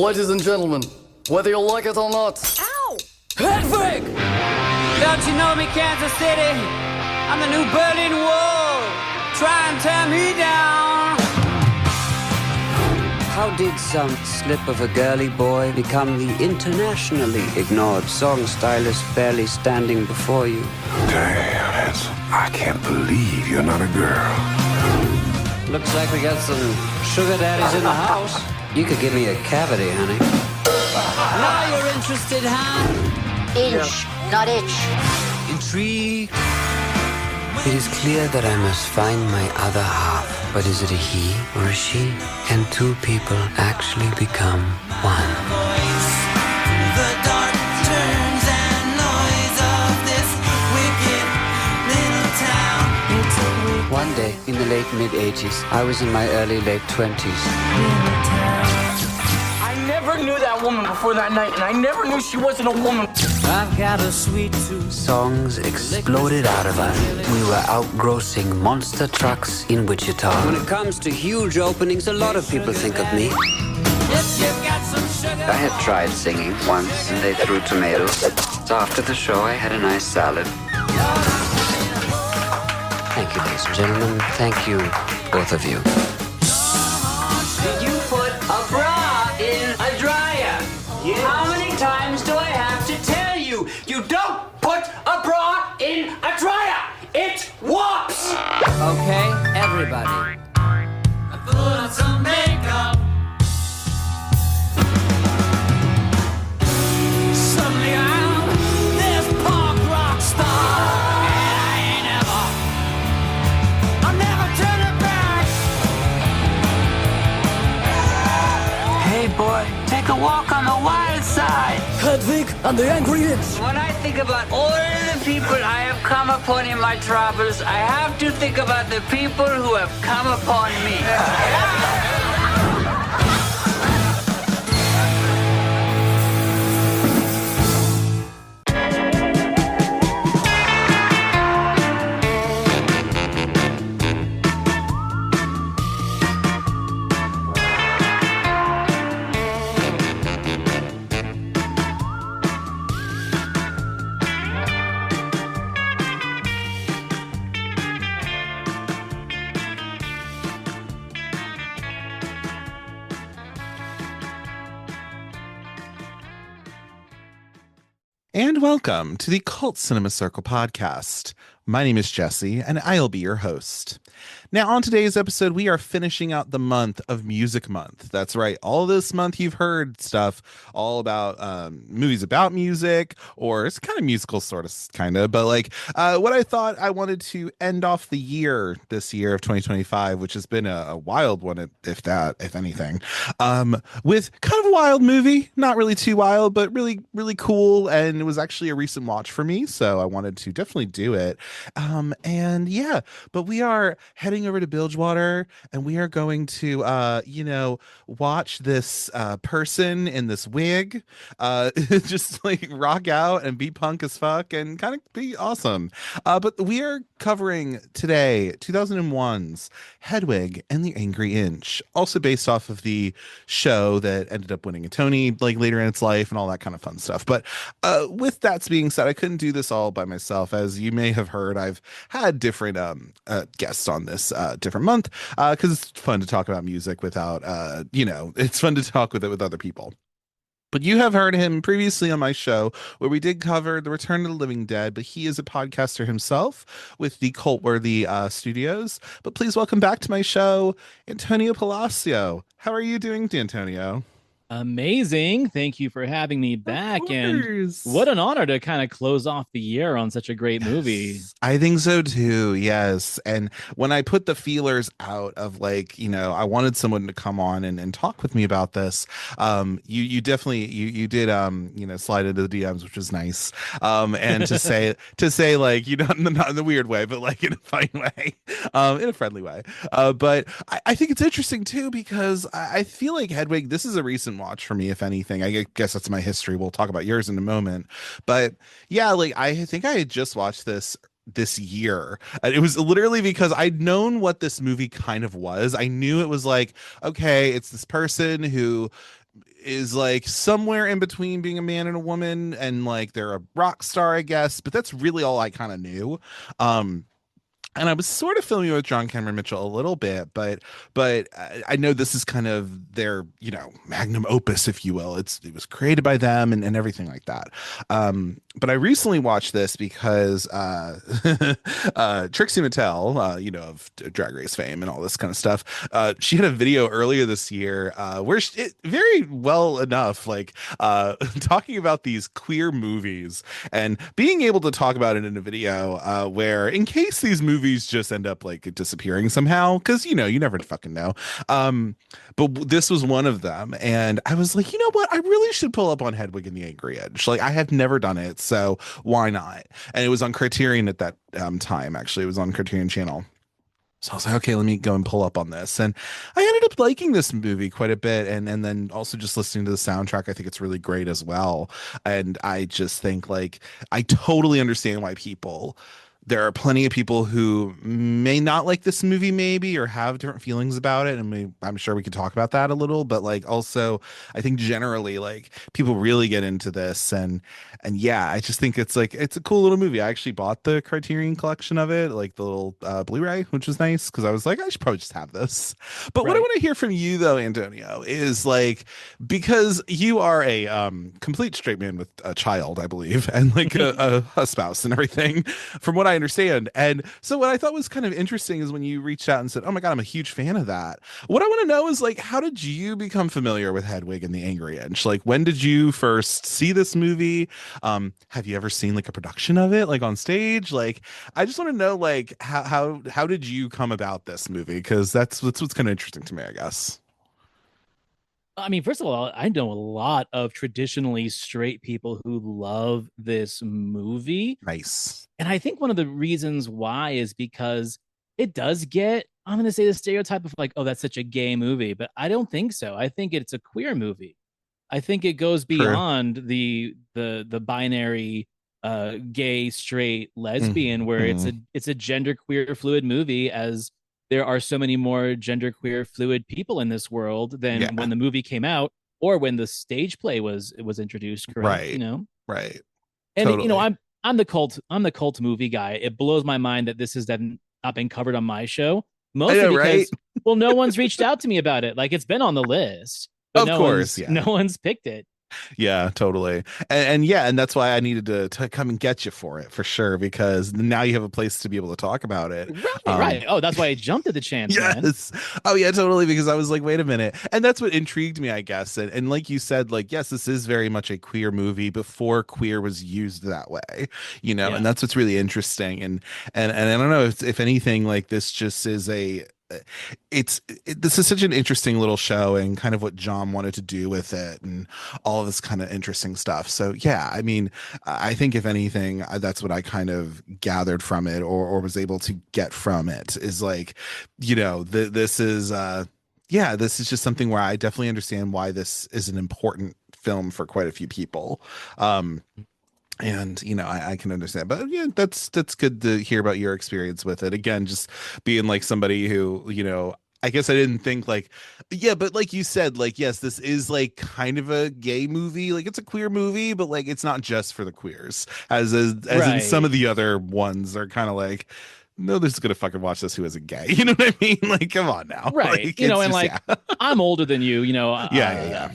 Ladies and gentlemen, whether you like it or not. Ow! Hedwig! Don't you know me, Kansas City? I'm the new Berlin Wall. Try and tear me down. How did some slip of a girly boy become the internationally ignored song stylist barely standing before you? Damn, handsome. I can't believe you're not a girl. Looks like we got some sugar daddies in the house. You could give me a cavity, honey. Now you're interested, huh? Inch, not itch. Intrigue. It is clear that I must find my other half. But is it a he or a she? Can two people actually become one? The dark turns and noise of this wicked little town. One day, in the late mid-80s, I was in my early late 20s. I never knew that woman before that night, and I never knew she wasn't a woman. I've got a sweet tooth. Songs exploded out of us. We were outgrossing monster trucks in Wichita. When it comes to huge openings, a lot of people think of me. If you've got some sugar. I had tried singing once, and they threw tomatoes. So after the show, I had a nice salad. Thank you, ladies and gentlemen. Thank you, both of you. Did you put a bra in a dryer? Yes. How many times do I have to tell you? You don't put a bra in a dryer! It warps! Okay, everybody. Put on some makeup. Suddenly I'm this punk rock star. And I'm never turning back. Hey boy, take a walk on the wild side. Hedwig and the Angry Inch. When I think about all the people I have come upon in my travels, I have to think about the people who have come upon me. And welcome to the Cult Cinema Circle podcast. My name is Jesse, and I'll be your host. Now, on today's episode, we are finishing out the month of Music Month. That's right. All this month, you've heard stuff all about movies about music, or it's kind of musical, kind of. But like what I thought I wanted to end off the year this year of 2025, which has been a wild one, if anything, with kind of a wild movie. Not really too wild, but really, really cool. And it was actually a recent watch for me, so I wanted to definitely do it. And yeah, but we are heading over to Bilgewater, and we are going to watch this person in this wig just like rock out and be punk as fuck and kind of be awesome. But we are covering today 2001's Hedwig and the Angry Inch, also based off of the show that ended up winning a Tony like later in its life and all that kind of fun stuff. But with that being said, I couldn't do this all by myself. As you may have heard, I've had different guests on this different month because it's fun to talk about music without it's fun to talk with it with other people. But you have heard him previously on my show where we did cover The Return of the Living Dead, but he is a podcaster himself with the Cultworthy Studios. But please welcome back to my show, Antonio Palacios. How are you doing, Antonio? Amazing. Thank you for having me back. And what an honor to kind of close off the year on such a great movie. I think so too. Yes. And when I put the feelers out of I wanted someone to come on and talk with me about this. You definitely, you did, slide into the DMs, which was nice. And to say not in the weird way, but like in a fine way, in a friendly way. But I think it's interesting too, because I feel like Hedwig, this is a recent watch for me, if anything. I guess that's my history. We'll talk about yours in a moment. But yeah, I think I had just watched this year. It was literally because I'd known what this movie kind of was. I knew it was like, okay, it's this person who is like somewhere in between being a man and a woman, and like they're a rock star, I guess, but that's really all I kind of knew. Um, and I was sort of familiar with John Cameron Mitchell a little bit, but I know this is kind of their, you know, magnum opus, if you will. It was created by them and everything like that. But I recently watched this because Trixie Mattel, you know, of Drag Race fame and all this kind of stuff, she had a video earlier this year where very well enough, like talking about these queer movies and being able to talk about it in a video where, in case these movies just end up like disappearing somehow, because you know, you never fucking know, but this was one of them, and I was like, you know what, I really should pull up on Hedwig and the Angry Inch. Like, I have never done it, so why not? And it was on Criterion at that time. Actually, it was on Criterion Channel. So I was like, okay, let me go and pull up on this. And I ended up liking this movie quite a bit. And then also just listening to the soundtrack, I think it's really great as well. And I just think, like, I totally understand why there are plenty of people who may not like this movie, maybe, or have different feelings about it. And I'm sure we could talk about that a little, but like, also, I think generally, like, people really get into this, and yeah, I just think it's like, it's a cool little movie. I actually bought the Criterion collection of it, like the little Blu-ray, which was nice, because I was like, I should probably just have this. But what I want to hear from you, though, Antonio, is like, because you are a complete straight man with a child, I believe, and like a spouse and everything, from what I understand. And so what I thought was kind of interesting is when you reached out and said, oh my God, I'm a huge fan of that. What I want to know is, like, how did you become familiar with Hedwig and the Angry Inch? Like, when did you first see this movie? Have you ever seen like a production of it, like on stage? Like, I just want to know, like, how did you come about this movie? Because that's what's kind of interesting to me, I guess. I mean, first of all, I know a lot of traditionally straight people who love this movie. Nice. And I think one of the reasons why is because it does get, I'm going to say, the stereotype of like, oh, that's such a gay movie, but I don't think so. I think it's a queer movie. I think it goes beyond the binary gay, straight, lesbian, where it's a gender queer fluid movie, as there are so many more gender queer fluid people in this world than when the movie came out or when the stage play was introduced, correct? Right. You know? Right. And Totally. you know, I'm the cult movie guy. It blows my mind that this has not been covered on my show. Mostly because, right? Well, no one's reached out to me about it. Like, it's been on the list, but Of course, no one's picked it. Yeah, totally. And yeah, and that's why I needed to come and get you for it, for sure, because now you have a place to be able to talk about it. Right. Oh, that's why I jumped at the chance. Yes. Man. Oh yeah, totally. Because I was like, wait a minute. And that's what intrigued me, I guess. And like you said, like, yes, this is very much a queer movie before queer was used that way, you know, and that's what's really interesting. And I don't know if anything, like, this just is this is such an interesting little show, and kind of what John wanted to do with it and all of this kind of interesting stuff. So yeah, I mean, I think if anything, that's what I kind of gathered from it, or was able to get from it, is like, you know, this is just something where I definitely understand why this is an important film for quite a few people. And you know, I can understand, but yeah, that's good to hear about your experience with it. Again, just being like somebody who, you know, I guess I didn't think, like, yeah, but like you said, like, yes, this is like kind of a gay movie, like it's a queer movie, but like it's not just for the queers, as in some of the other ones are kind of like, no, this is gonna fucking watch this who isn't gay. You know what I mean? Like, come on now, right? Like, you know, and just, like, I'm older than you, you know. Yeah.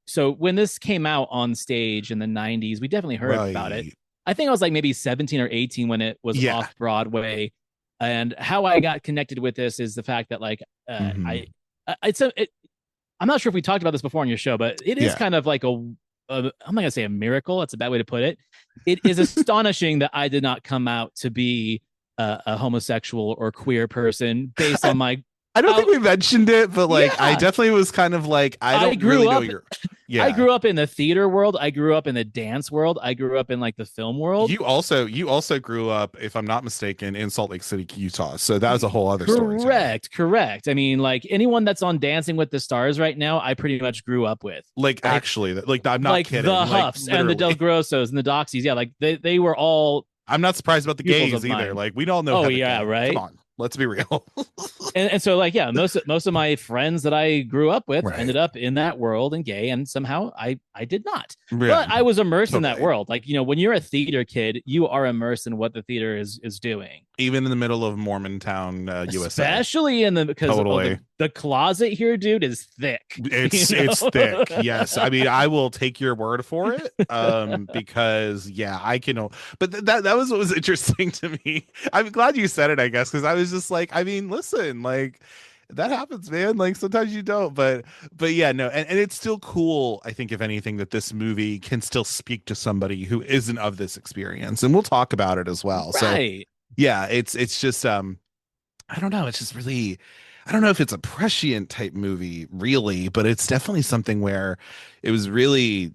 So when this came out on stage in the 90s, we definitely heard about it. I think I was like maybe 17 or 18 when it was off Broadway. And how I got connected with this is the fact that, like, I'm not sure if we talked about this before on your show, but it is kind of like I'm not gonna say a miracle. That's a bad way to put it. It is astonishing that I did not come out to be a homosexual or queer person based on my. I don't think we mentioned it, but like, I definitely was kind of like, I don't really know your. Yeah. I grew up in the theater world. I grew up in the dance world. I grew up in like the film world. You also grew up, if I'm not mistaken, in Salt Lake City, Utah. So that was a whole other story. Correct. I mean, like, anyone that's on Dancing with the Stars right now, I pretty much grew up with. Like, actually, like, I'm not like kidding. The Huffs and the Del Grossos and the Doxies. Yeah, like they were all. I'm not surprised about the gays either. Like, we all know. Oh yeah, right. Come on. Let's be real. And so like yeah, most of my friends that I grew up with Right. ended up in that world and gay, and somehow I did not. Yeah, but I was immersed in that totally. world. Like, when you're a theater kid, you are immersed in what the theater is doing. Even in the middle of Mormontown, USA. Especially in the because Totally. the closet here, dude, is thick. It's thick. Yes. I mean, I will take your word for it. Because yeah, I can, but that was what was interesting to me. I'm glad you said it, I guess, because I was just like, I mean, listen, like that happens, man. Like sometimes you don't, but yeah, no, and it's still cool, I think, if anything, that this movie can still speak to somebody who isn't of this experience. And we'll talk about it as well. Right. So yeah, it's just I don't know, it's just really, I don't know if it's a prescient type movie really, but it's definitely something where it was really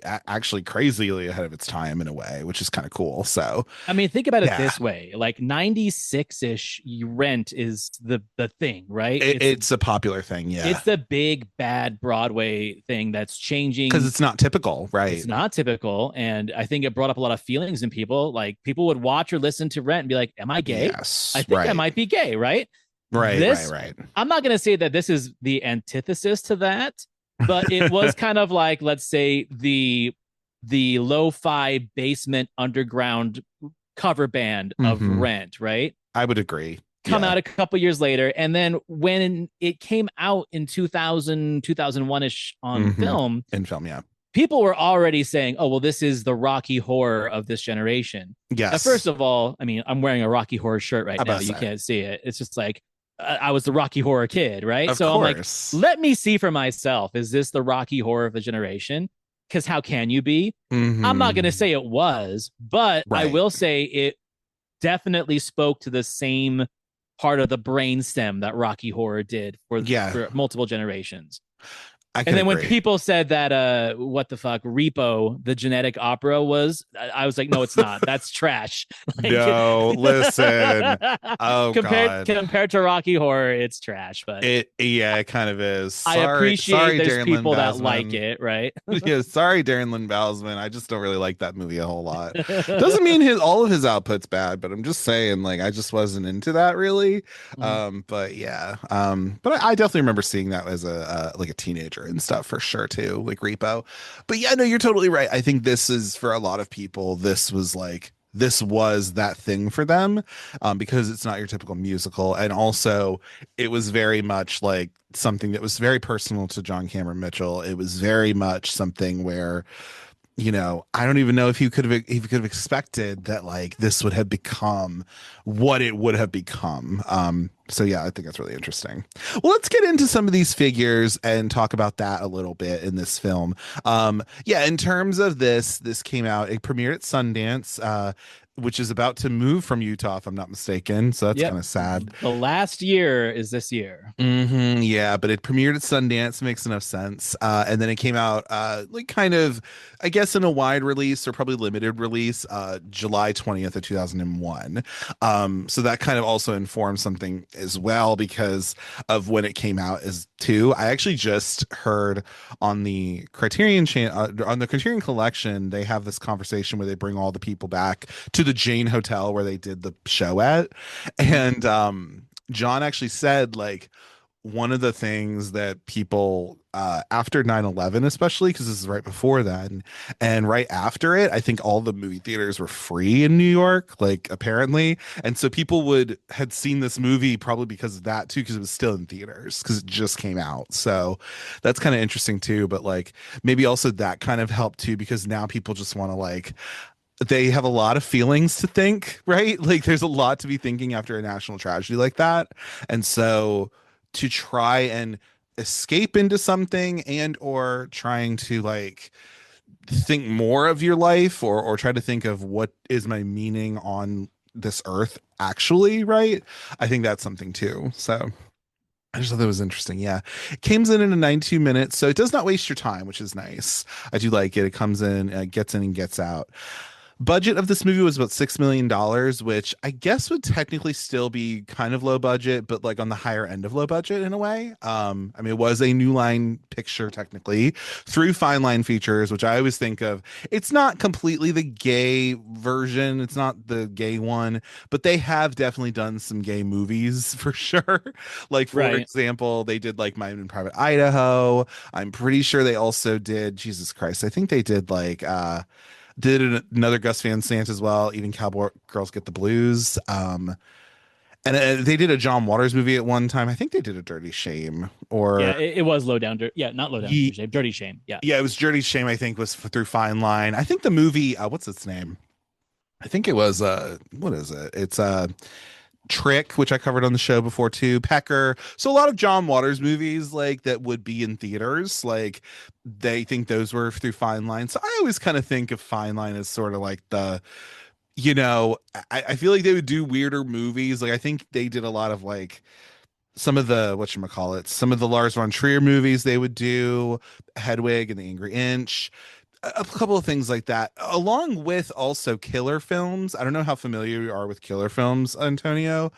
actually crazily ahead of its time in a way, which is kind of cool. So I mean, think about it yeah. this way: like 96-ish, Rent is the thing, right? It's a popular thing. Yeah, it's the big bad Broadway thing that's changing because it's not typical, right? It's not typical, and I think it brought up a lot of feelings in people. Like people would watch or listen to Rent and be like, "Am I gay? Yes, I think I might be gay." Right? Right. I'm not going to say that this is the antithesis to that, but it was kind of like, let's say, the lo-fi basement underground cover band of Rent, right? I would agree. Come out a couple years later, and then when it came out in 2001-ish on film, yeah, people were already saying, "Oh, well, this is the Rocky Horror of this generation." Yes. Now, first of all, I mean, I'm wearing a Rocky Horror shirt right now. You can't see it. It's just like I was the Rocky Horror kid, right? Of so course. I'm like, let me see for myself. Is this the Rocky Horror of the generation? Because how can you be? I'm not going to say it was, but I will say it definitely spoke to the same part of the brainstem that Rocky Horror did for multiple generations. And then when people said that, what the fuck, Repo, the genetic opera was, I was like, no, it's not. That's trash. Like, no, listen. Oh, compared to Rocky Horror, it's trash. But it kind of is. I appreciate there's Darren people Lynn that Bousman. like it, right? Yeah, sorry, Darren Lynn Bousman. I just don't really like that movie a whole lot. Doesn't mean all of his output's bad, but I'm just saying, like, I just wasn't into that really. But yeah, but I definitely remember seeing that as a like a teenager and stuff for sure too, like Repo. But yeah, no, you're totally right. I think this is, for a lot of people, this was that thing for them, because it's not your typical musical, and also it was very much like something that was very personal to John Cameron Mitchell. It was very much something where, I don't even know if he could have expected that like this would have become what it would have become. So yeah, I think that's really interesting. Well, let's get into some of these figures and talk about that a little bit in this film. Yeah, in terms of this came out, it premiered at Sundance, which is about to move from Utah, if I'm not mistaken. So that's kind of sad. The last year is this year. Yeah, but it premiered at Sundance. Makes enough sense. And then it came out like kind of, I guess, in a wide release or probably limited release, July 20th of 2001. So that kind of also informed something as well because of when it came out as too. I actually just heard on the Criterion on the Criterion Collection, they have this conversation where they bring all the people back to the Jane Hotel where they did the show at, and John actually said, like, one of the things that people after 9/11, especially because this is right before that and right after it, I think all the movie theaters were free in New York, like, apparently, and so people had seen this movie probably because of that too, because it was still in theaters because it just came out. So that's kind of interesting too, but like maybe also that kind of helped too, because now people just want to, like, they have a lot of feelings to think, right? Like there's a lot to be thinking after a national tragedy like that. And so to try and escape into something and or trying to like think more of your life or try to think of what is my meaning on this earth actually, right? I think that's something too. So I just thought that was interesting. Yeah. It comes in 92 minutes, so it does not waste your time, which is nice. I do like it. It comes in, gets in and gets out. Budget of this movie was about $6 million, which I guess would technically still be kind of low budget, but like on the higher end of low budget in a way. I mean, it was a New Line picture technically through Fine Line Features, which I always think of. It's not completely the gay version, it's not the gay one, but they have definitely done some gay movies for sure. Like, for Right. example, they did like Mine in Private Idaho. I'm pretty sure they also did, Jesus Christ, I think they did like another Gus Van Sant as well, Even Cowboy Girls Get the Blues. And they did a John Waters movie at one time. I think they did a Dirty Shame, or Yeah, it was low down. Yeah, not low down. Dirty Shame. Dirty Shame. Yeah. yeah, it was Dirty Shame. I think was through Fine Line. I think the movie, what's its name? I think it was what is it? It's Trick, which I covered on the show before too. Pecker. So a lot of John Waters movies like that would be in theaters. Like they think those were through Fine Line. So I always kind of think of Fine Line as sort of like the, you know, I feel like they would do weirder movies. Like I think they did a lot of like some of the whatchamacallit, some of the Lars von Trier movies they would do, Hedwig and the Angry Inch, a couple of things like that, along with also killer films. I don't know how familiar you are with killer films, Antonio,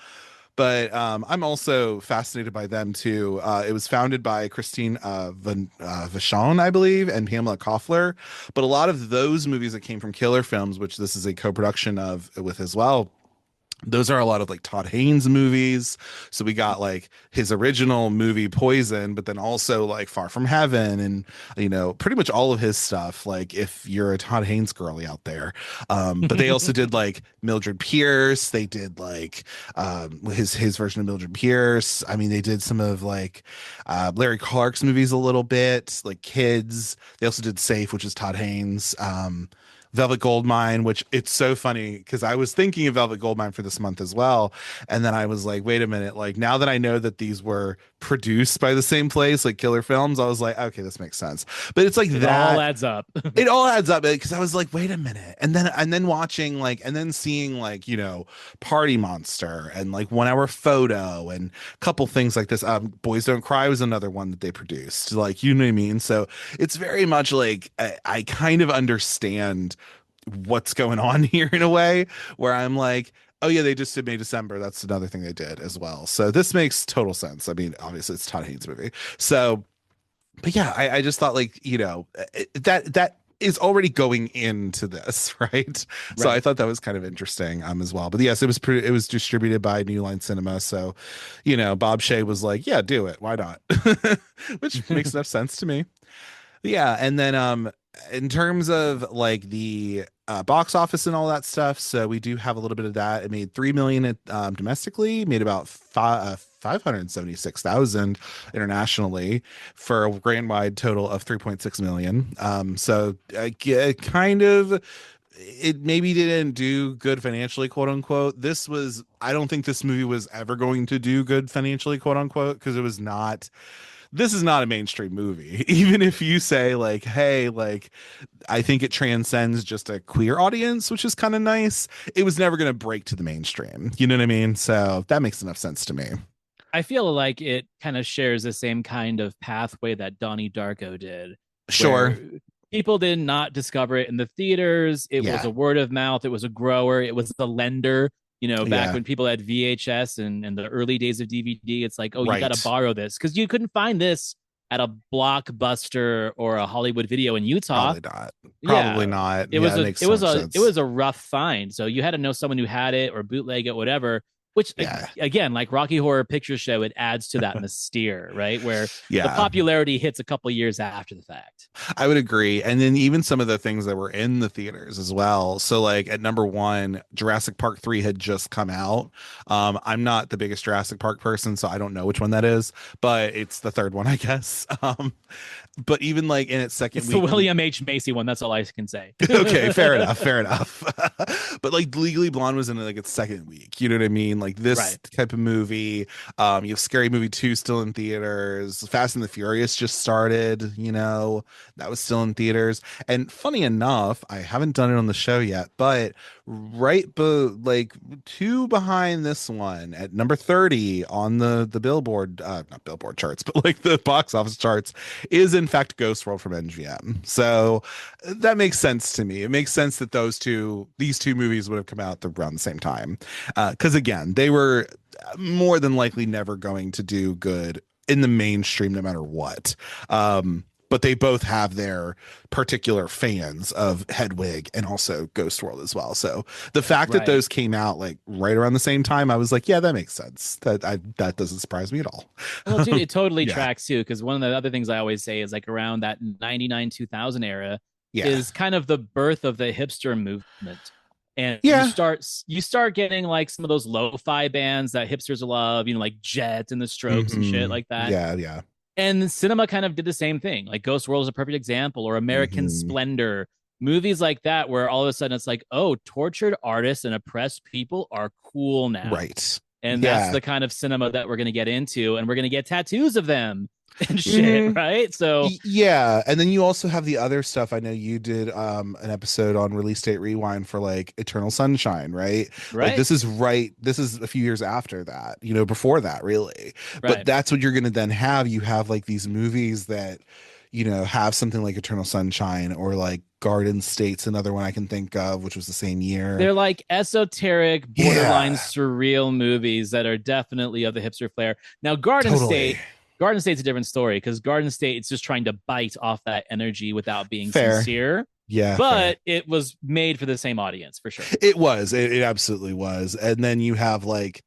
but I'm also fascinated by them too. It was founded by Christine Vachon, I believe, and Pamela Koffler. But a lot of those movies that came from killer films, which this is a co-production of with as well, those are a lot of like Todd Haynes movies. So we got like his original movie Poison, but then also like Far From Heaven, and you know, pretty much all of his stuff. Like if you're a Todd Haynes girly out there, but they also did like Mildred Pierce. They did like his version of Mildred Pierce. I mean, they did some of like Larry Clark's movies a little bit, like Kids. They also did Safe, which is Todd Haynes. Velvet Goldmine, which it's so funny because I was thinking of Velvet Goldmine for this month as well. And then I was like, wait a minute, like now that I know that these were produced by the same place, like Killer Films, I was like, okay, this makes sense. But it's like It that all adds up. it all adds up because I was like, wait a minute. And then watching like, and then seeing like, you know, Party Monster and like 1 Hour Photo and a couple things like this. Boys Don't Cry was another one that they produced. Like, you know what I mean? So it's very much like I kind of understand what's going on here in a way where I'm like, oh yeah, they just did May December. That's another thing they did as well. So this makes total sense. I mean, obviously it's Todd Haynes' movie. So, but yeah, I just thought like, you know, that is already going into this, right? So I thought that was kind of interesting as well. But yes, it was distributed by New Line Cinema. So, you know, Bob Shea was like, yeah, do it. Why not? Which makes enough sense to me. Yeah, and then in terms of like the box office and all that stuff, so we do have a little bit of that. It made 3 million domestically, made about 576,000 internationally for a grand wide total of 3.6 million. So kind of, it maybe didn't do good financially, quote unquote. I don't think this movie was ever going to do good financially, quote unquote, because this is not a mainstream movie. Even if you say like, hey, like, I think it transcends just a queer audience, which is kind of nice. It was never going to break to the mainstream. You know what I mean? So that makes enough sense to me. I feel like it kind of shares the same kind of pathway that Donnie Darko did. Sure. People did not discover it in the theaters. It was a word of mouth. It was a grower. It was the lender. You know, back when people had VHS and the early days of DVD, it's like, oh, you got to borrow this because you couldn't find this at a Blockbuster or a Hollywood Video in Utah. Probably not. It was a rough find. So you had to know someone who had it or bootleg it, whatever. Which again, like Rocky Horror Picture Show, it adds to that mystere, right? Where the popularity hits a couple years after the fact. I would agree. And then even some of the things that were in the theaters as well. So like at number 1, Jurassic Park 3 had just come out. I'm not the biggest Jurassic Park person, so I don't know which one that is, but it's the third one, I guess. But even like in its second week, the William H. Macy one. That's all I can say. Okay, fair enough. But like Legally Blonde was in like its second week. You know what I mean? like this Right. type of movie. You have Scary Movie 2 still in theaters. Fast and the Furious just started, that was still in theaters. And funny enough, I haven't done it on the show yet, but like two behind this one at number 30 on the Billboard, not Billboard charts, but like the box office charts, is in fact Ghost World from MGM. So that makes sense to me. It makes sense that these two movies would have come out around the same time. Because again, they were more than likely never going to do good in the mainstream no matter what. But they both have their particular fans of Hedwig and also Ghost World as well. So the fact that those came out like right around the same time, I was like, yeah, that makes sense. That doesn't surprise me at all. Well, dude, it totally tracks too. Because one of the other things I always say is like around that 99, 2000 era is kind of the birth of the hipster movement. And you start getting like some of those lo-fi bands that hipsters love, like Jet and the Strokes and shit like that. Yeah. And cinema kind of did the same thing. Like Ghost World is a perfect example, or American Splendor, movies like that, where all of a sudden it's like, oh, tortured artists and oppressed people are cool now. Right. And that's the kind of cinema that we're going to get into, and we're going to get tattoos of them and shit, right? So yeah, and then you also have the other stuff. I know you did an episode on Release Date Rewind for like Eternal Sunshine, right? Like this is a few years after that, before that really. But that's what you're going to then have. You have like these movies that have something like Eternal Sunshine, or like Garden State's another one I can think of, which was the same year. They're like esoteric, borderline surreal movies that are definitely of the hipster flair. Now, Garden State's a different story, because Garden State, it's just trying to bite off that energy without being sincere. Yeah. But it was made for the same audience for sure. It was. It absolutely was. And then you have like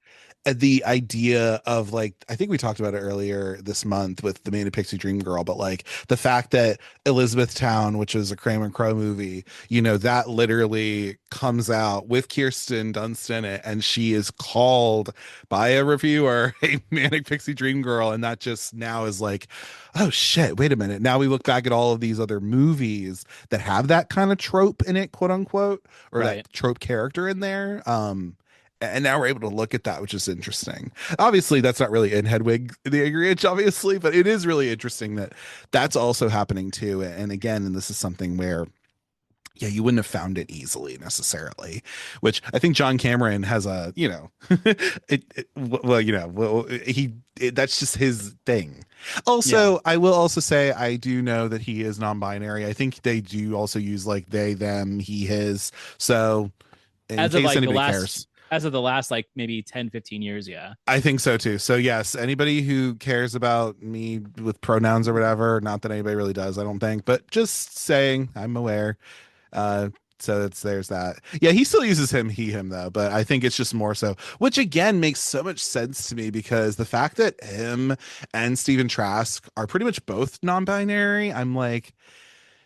the idea of like, I think we talked about it earlier this month with the Manic Pixie Dream Girl, but like the fact that Elizabethtown, which is a Kramer Crow movie, that literally comes out with Kirsten Dunst in it, and she is called by a reviewer a Manic Pixie Dream Girl, and that just now is like, oh shit, wait a minute. Now we look back at all of these other movies that have that kind of trope in it, quote unquote, or that trope character in there. And now we're able to look at that, which is interesting. Obviously, that's not really in Hedwig the Angry Inch, obviously, but it is really interesting that that's also happening too. And again, and this is something where, you wouldn't have found it easily necessarily, which I think John Cameron has a, that's just his thing. Also, I will also say, I do know that he is non-binary. I think they do also use like they, them, he, his. So in as case of like anybody cares. As of the last like maybe 10, 15 years, I think so too. So yes, anybody who cares about me with pronouns or whatever, not that anybody really does, I don't think, but just saying, I'm aware. So there's that. Yeah, he still uses him, he, him though, but I think it's just more so, which again makes so much sense to me, because the fact that him and Stephen Trask are pretty much both non-binary, I'm like,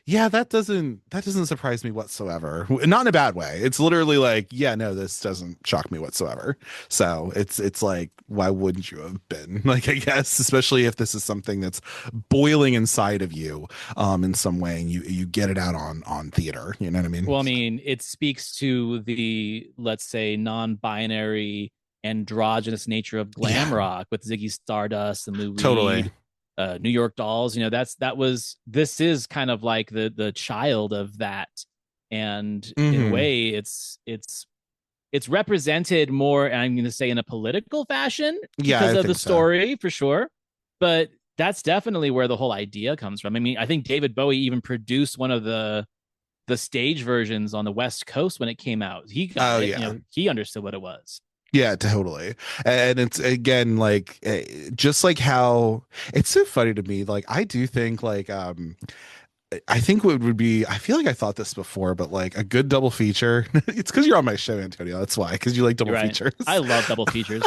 yeah, that doesn't surprise me whatsoever. Not in a bad way. It's literally like, yeah, no, this doesn't shock me whatsoever. So it's like, why wouldn't you have been? Like, I guess, especially if this is something that's boiling inside of you, in some way, and you get it out on theater. You know what I mean? Well, I mean, it speaks to the, let's say, non-binary androgynous nature of glam rock with Ziggy Stardust and Lou Reed. New York Dolls, this is kind of like the child of that, and in a way it's represented more, and I'm going to say in a political fashion because of the story for sure, but that's definitely where the whole idea comes from. I mean, I think David Bowie even produced one of the stage versions on the West Coast when it came out. He got he understood what it was. Yeah, totally. And it's again like, just like how it's so funny to me. Like, I do think like I think what would be, I feel like I thought this before, but like a good double feature. It's because you're on my show, Antonio. That's why, because you like double features. I love double features.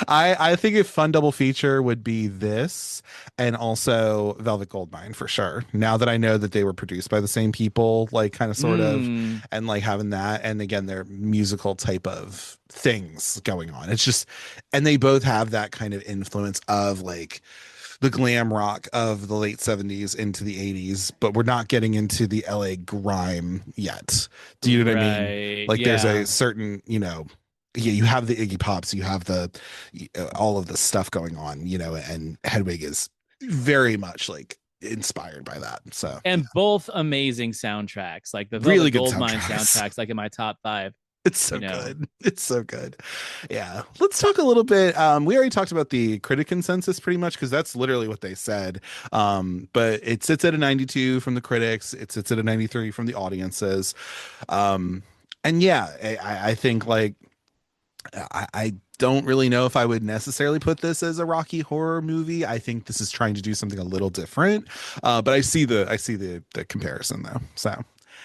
I think a fun double feature would be this, and also Velvet Goldmine for sure. Now that I know that they were produced by the same people, like kind of sort of, and like having that, and again, they're musical type of things going on. It's just, and they both have that kind of influence of like the glam rock of the late 70s into the 80s, but we're not getting into the LA grime yet. Do you know what I mean? Like there's a certain, yeah, you have the Iggy Pops, you have the all of the stuff going on, and Hedwig is very much like inspired by that. So And both amazing soundtracks, like the really Velvet good Goldmine soundtracks. soundtracks, like in my top 5. It's so You know. good. It's so good. Yeah. Let's talk a little bit. We already talked about the critic consensus pretty much because that's literally what they said. But it sits at a 92 from the critics. It sits at a 93 from the audiences. And yeah, I think like I don't really know if I would necessarily put this as a Rocky Horror movie. I think this is trying to do something a little different. But I see the comparison though. So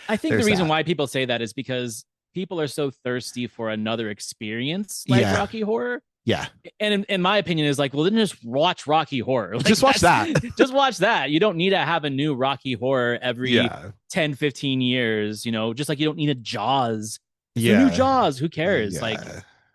I think the reason that. why people say that is because people are so thirsty for another experience like Yeah. Rocky Horror. Yeah. And in my opinion is like, well, then just watch Rocky Horror. Like, just watch that. Just watch that. You don't need to have a new Rocky Horror every 10, 15 years, just like you don't need a Jaws. Yeah. New Jaws, who cares? Yeah. Like,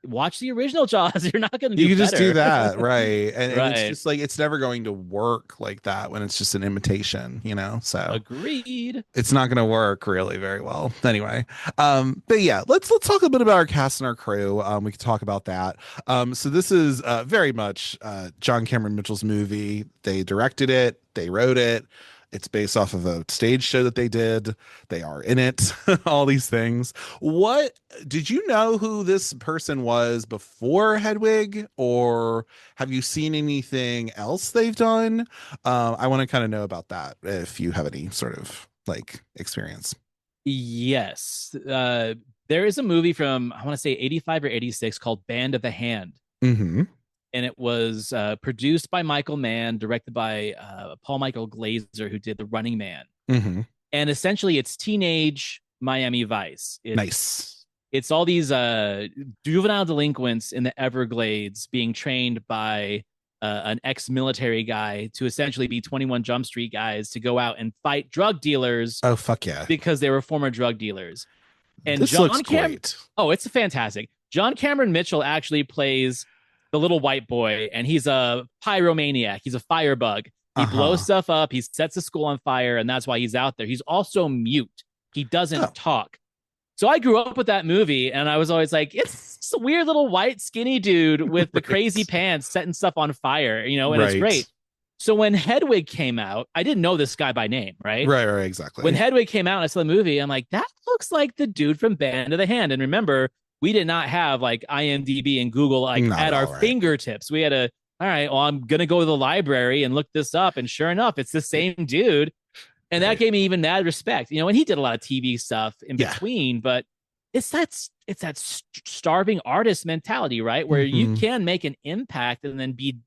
watch the original Jaws. You're not going to do You can just better. do that, right? And Right. it's just like it's never going to work like that when it's just an imitation, So Agreed. it's not going to work really very well. Anyway, but yeah, let's talk a bit about our cast and our crew. We can talk about that. So this is very much John Cameron Mitchell's movie. They directed it, they wrote it. It's based off of a stage show that they did. They are in it, all these things. What did you know who this person was before Hedwig, or have you seen anything else they've done? I want to kind of know about that if you have any sort of like experience. Yes. There is a movie from, I want to say 85 or 86 called Band of the Hand. Mm-hmm. And it was produced by Michael Mann, directed by Paul Michael Glazer, who did The Running Man. Mm-hmm. And essentially, it's teenage Miami Vice. Nice. It's all these juvenile delinquents in the Everglades being trained by an ex-military guy to essentially be 21 Jump Street guys to go out and fight drug dealers. Oh, fuck yeah. Because they were former drug dealers. And this looks great. Oh, it's fantastic. John Cameron Mitchell actually plays the little white boy, and he's a pyromaniac. He's a firebug. He blows stuff up. He sets the school on fire, and that's why he's out there. He's also mute. He doesn't talk. So I grew up with that movie, and I was always like, it's a weird little white skinny dude with the crazy pants setting stuff on fire, and it's great. So when Hedwig came out, I didn't know this guy by name, right? Right, exactly. When Hedwig came out and I saw the movie, I'm like, that looks like the dude from Band of the Hand. And remember, we did not have like IMDb and Google at our fingertips. We had all right, well, I'm going to go to the library and look this up. And sure enough, it's the same dude. And that gave me even mad respect, and he did a lot of TV stuff in between, but it's that starving artist mentality, right? Where you can make an impact and then be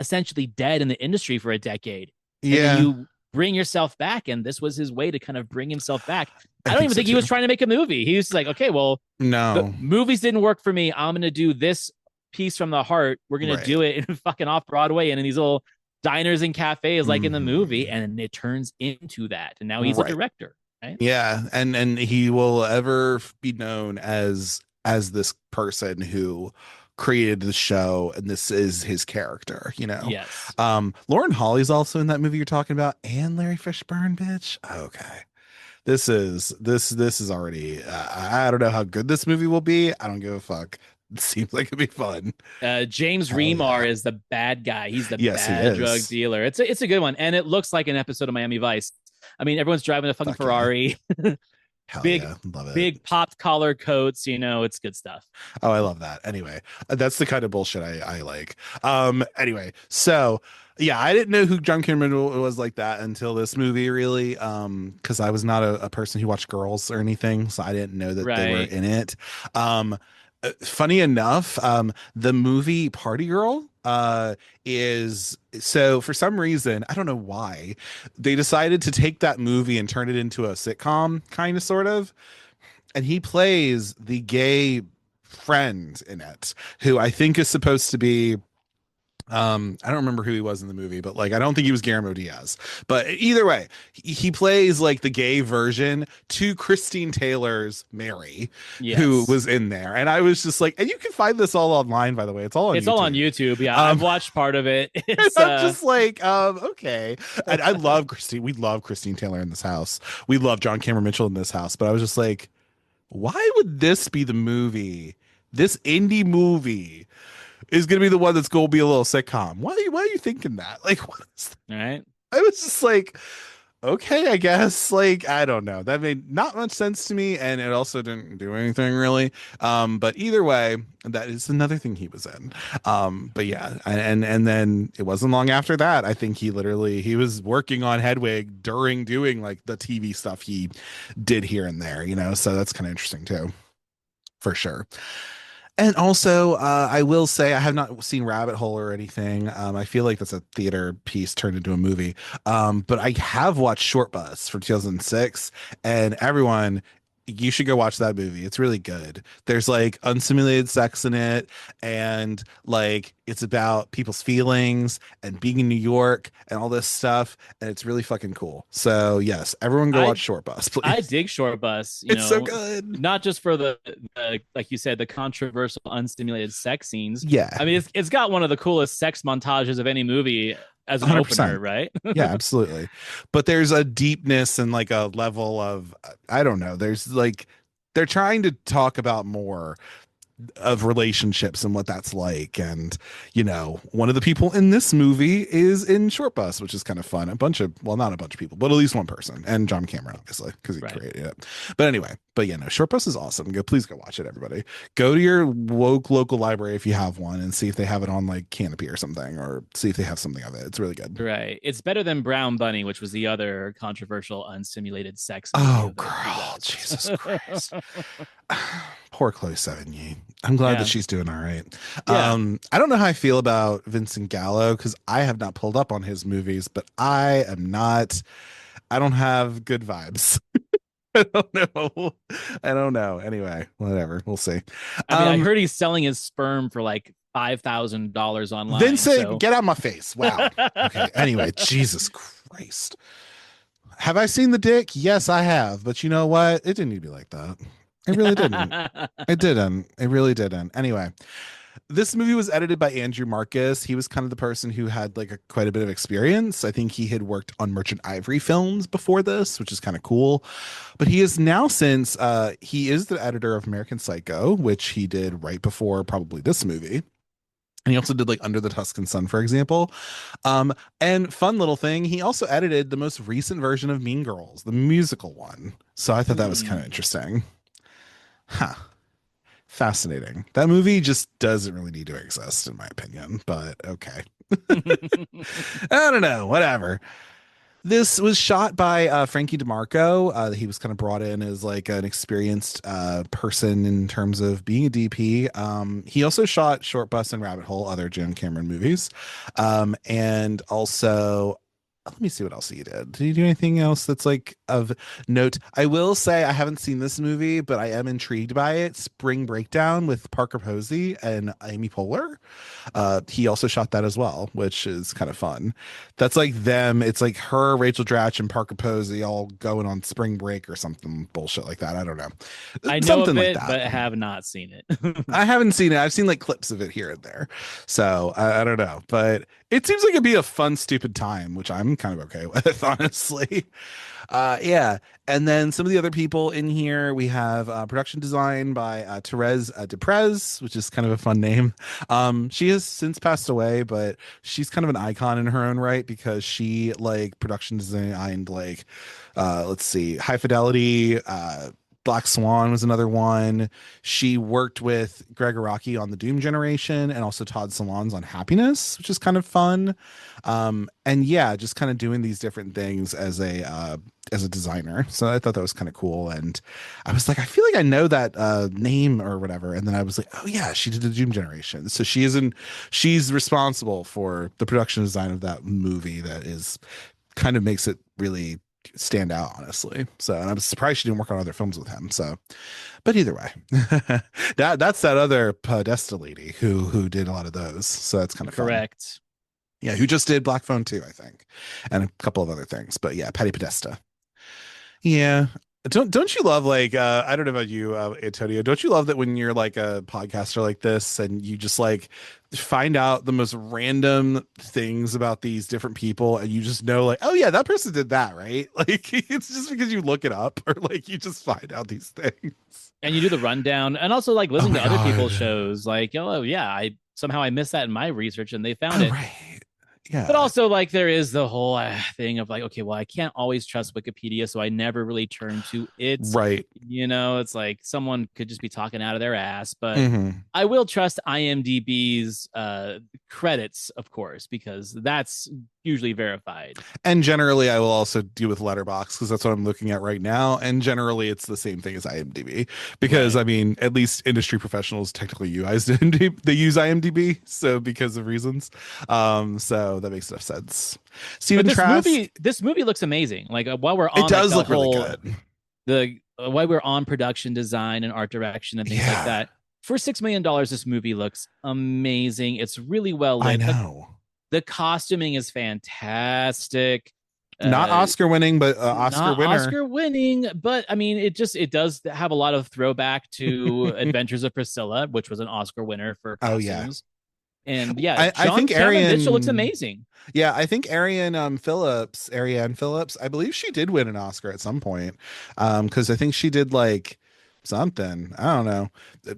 essentially dead in the industry for a decade. Yeah. And you bring yourself back. And this was his way to kind of bring himself back. I don't even think he was trying to make a movie. He was like, okay, well, no, movies didn't work for me. I'm going to do this piece from the heart. We're going to do it in fucking off Broadway and in these little diners and cafes like in the movie. And it turns into that. And now he's a director. Right? Yeah. And he will ever be known as this person who created the show, and this is his character, Yes. Lauren Holly's also in that movie you're talking about, and Larry Fishburne, bitch. Okay. This is already I don't know how good this movie will be. I don't give a fuck. It seems like it'd be fun. James Remar is the bad guy. He's the bad drug dealer. It's a good one, and it looks like an episode of Miami Vice. I mean, everyone's driving a fucking Ferrari. Big popped collar coats, it's good stuff. Oh, I love that. Anyway, that's the kind of bullshit I like. Anyway, so yeah, I didn't know who John Cameron was like that until this movie, really. Because I was not a person who watched Girls or anything, so I didn't know that they were in it. Funny enough, the movie Party Girl is, so for some reason, I don't know why, they decided to take that movie and turn it into a sitcom, kind of, sort of. And he plays the gay friend in it, who I think is supposed to be, I don't remember who he was in the movie, but like I don't think he was Guillermo Diaz. But either way, he plays like the gay version to Christine Taylor's Mary, who was in there. And I was just like, and you can find this all online, by the way. It's all on YouTube. Yeah, I've watched part of it. I'm just like, okay. And I love Christine. We love Christine Taylor in this house. We love John Cameron Mitchell in this house. But I was just like, why would this be the movie this indie movie is going to be the one that's going to be a little sitcom. Why are you thinking that? Like, what is that? All right. I was just like, okay, I guess. Like, I don't know. That made not much sense to me, and it also didn't do anything really. But either way, that is another thing he was in. But yeah, and then it wasn't long after that. I think he was working on Hedwig during doing like the TV stuff he did here and there, so that's kind of interesting too, for sure. And also, I will say I have not seen Rabbit Hole or anything. I feel like that's a theater piece turned into a movie. But I have watched Short Bus from 2006, and everyone, you should go watch that movie. It's really good. There's like unsimulated sex in it, and like it's about people's feelings and being in New York and all this stuff, and it's really fucking cool. So yes, everyone go watch Short Bus, please. I dig Short Bus. It's so good. Not just for the like you said, the controversial unstimulated sex scenes. Yeah, I mean it's got one of the coolest sex montages of any movie as an 100%. opener, right? Yeah, absolutely. But there's a deepness and like a level of, I don't know. There's like, they're trying to talk about more of relationships and what that's like. And, one of the people in this movie is in Short Bus, which is kind of fun. Not a bunch of people, but at least one person, and John Cameron, obviously, because he created it. But anyway, Short Bus is awesome. Please go watch it, everybody. Go to your local library if you have one and see if they have it on like Canopy or something, or see if they have something of it. It's really good. Right. It's better than Brown Bunny, which was the other controversial unstimulated sex. Oh, girl. Jesus Christ. Poor Chloe Sevigny. I'm glad that she's doing all right. Yeah. I don't know how I feel about Vincent Gallo because I have not pulled up on his movies, but I don't have good vibes. I don't know. Anyway, whatever. We'll see. I heard he's selling his sperm for like $5,000 online. Vincent, get out of my face. Wow. Okay. Anyway, Jesus Christ. Have I seen the dick? Yes, I have. But you know what? It didn't need to be like that. It really didn't. It didn't. It really didn't. Anyway, this movie was edited by Andrew Marcus. He was kind of the person who had like quite a bit of experience. I think he had worked on Merchant Ivory films before this, which is kind of cool. But he is now he is the editor of American Psycho, which he did right before probably this movie. And he also did like Under the Tuscan Sun, for example. And fun little thing, he also edited the most recent version of Mean Girls, the musical one. So I thought that was kind of interesting. Huh. Fascinating. That movie just doesn't really need to exist, in my opinion, but okay. I don't know. Whatever. This was shot by Frankie DeMarco. He was kind of brought in as like an experienced person in terms of being a DP. He also shot Short Bus and Rabbit Hole, other Jim Cameron movies. And also, let me see what else he did. Did he do anything else that's like of note? I will say I haven't seen this movie, but I am intrigued by it. Spring Breakdown with Parker Posey and Amy Poehler. He also shot that as well, which is kind of fun. That's like them. It's like her, Rachel Dratch, and Parker Posey all going on spring break or something bullshit like that. I don't know. I know Something of it, like that. but have not seen it. I haven't seen it. I've seen like clips of it here and there. So I don't know, but it seems like it'd be a fun, stupid time, which I'm kind of okay with, honestly. Yeah. And then some of the other people in here, we have production design by Therese Deprez, which is kind of a fun name. She has since passed away, but she's kind of an icon in her own right because she like production designed like, let's see, High Fidelity, Black Swan was another one. She worked with Greg Araki on the Doom Generation and also Todd Solondz on Happiness, which is kind of fun. And yeah, just kind of doing these different things as a designer. So I thought that was kind of cool. And I was like, I feel like I know that name or whatever. And then I was like, oh yeah, she did the Doom Generation. So she's responsible for the production design of that movie that is kind of makes it really stand out, honestly. So, and I'm surprised she didn't work on other films with him. So, but either way, that's that other Podesta lady who did a lot of those. So that's kind of correct. Fun. Yeah, who just did Black Phone 2, I think, and a couple of other things. But yeah, Patty Podesta. Yeah, Don't you love like I don't know about you, Antonio, don't you love that when you're like a podcaster like this and you just like find out the most random things about these different people and you just know like, oh yeah, that person did that, right? Like it's just because you look it up or like you just find out these things. And you do the rundown and also like Oh listening my to other people's God. shows. Like, oh yeah, I missed that in my research and they found Oh it. right. But Yeah. also, like, there is the whole thing of like, okay, well, I can't always trust Wikipedia, so I never really turn to it. Right. It's like someone could just be talking out of their ass, but Hmm. I will trust IMDb's credits, of course, because that's usually verified. And generally, I will also deal with Letterbox because that's what I'm looking at right now. And generally, it's the same thing as IMDb because Right. I mean, at least industry professionals technically use IMDb. They use IMDb, so because of reasons. So that makes enough sense. But Stephen Trask, this movie looks amazing. Like while we're it on like does the look really whole good. the while we're on production design and art direction and things like Yeah, that, for $6 million, this movie looks amazing. It's really well I lit. know. The costuming is fantastic. Not Uh, Oscar winning, but Oscar Not winner. Oscar winning, but I mean, it does have a lot of throwback to Adventures of Priscilla, which was an Oscar winner for Oh yeah, costumes. And yeah, I think Cameron Mitchell looks Arian. amazing. Yeah, I think Ariane Phillips, I believe she did win an Oscar at some point. Because I think she did like something. I don't know.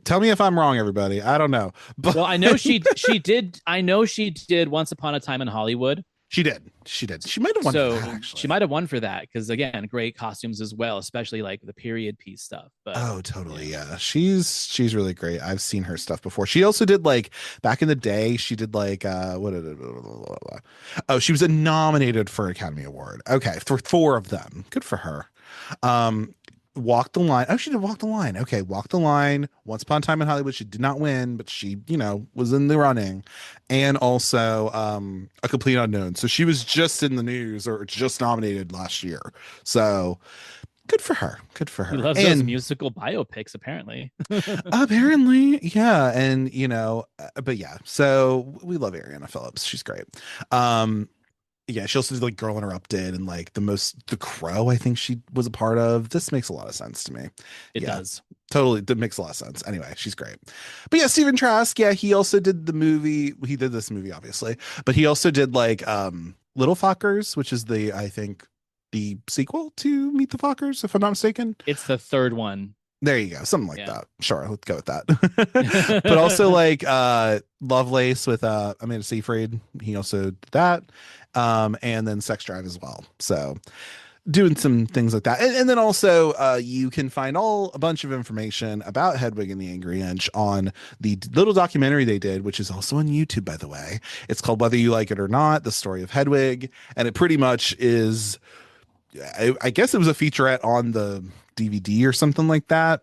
Tell me if I'm wrong, everybody. I don't know. But Well, I know she did. I know she did Once Upon a Time in Hollywood. she did. She did. She might have won for So that she actually. might have won for that because again, great costumes as well, especially like the period piece stuff. But Oh, totally. Yeah. She's really great. I've seen her stuff before. She also did like back in the day, she did like what did it, oh, she was nominated for an Academy Award. Okay, for four of them. Good for her. Um Walk the Line. Oh, she did Walk the Line. Okay, Walk the Line. Once Upon a Time in Hollywood. She did not win, but she, was in the running. And also A Complete Unknown. So she was just in the news or just nominated last year. So good for her. Good for he her. loves those And musical biopics, apparently. apparently, yeah. And but yeah, so we love Ariana Phillips. She's great. Um, yeah, she also did like Girl Interrupted and like The Crow, I think she was a part of. This makes a lot of sense to me. It Yeah, does. totally. That makes a lot of sense. Anyway, she's great. But yeah, Stephen Trask, yeah, he also did the movie. He did this movie, obviously, but he also did like Little Fockers, which is I think the sequel to Meet the Fockers, if I'm not mistaken. It's the third one. There you go. Something like Yeah. that. Sure, let's go with that. But also like Lovelace with Amanda Seyfried. He also did that. And then Sex Drive as well. So doing some things like that. And then also you can find a bunch of information about Hedwig and the Angry Inch on the little documentary they did, which is also on YouTube, by the way. It's called Whether You Like It or Not, The Story of Hedwig. And it pretty much is, I guess it was a featurette on the DVD or something like that,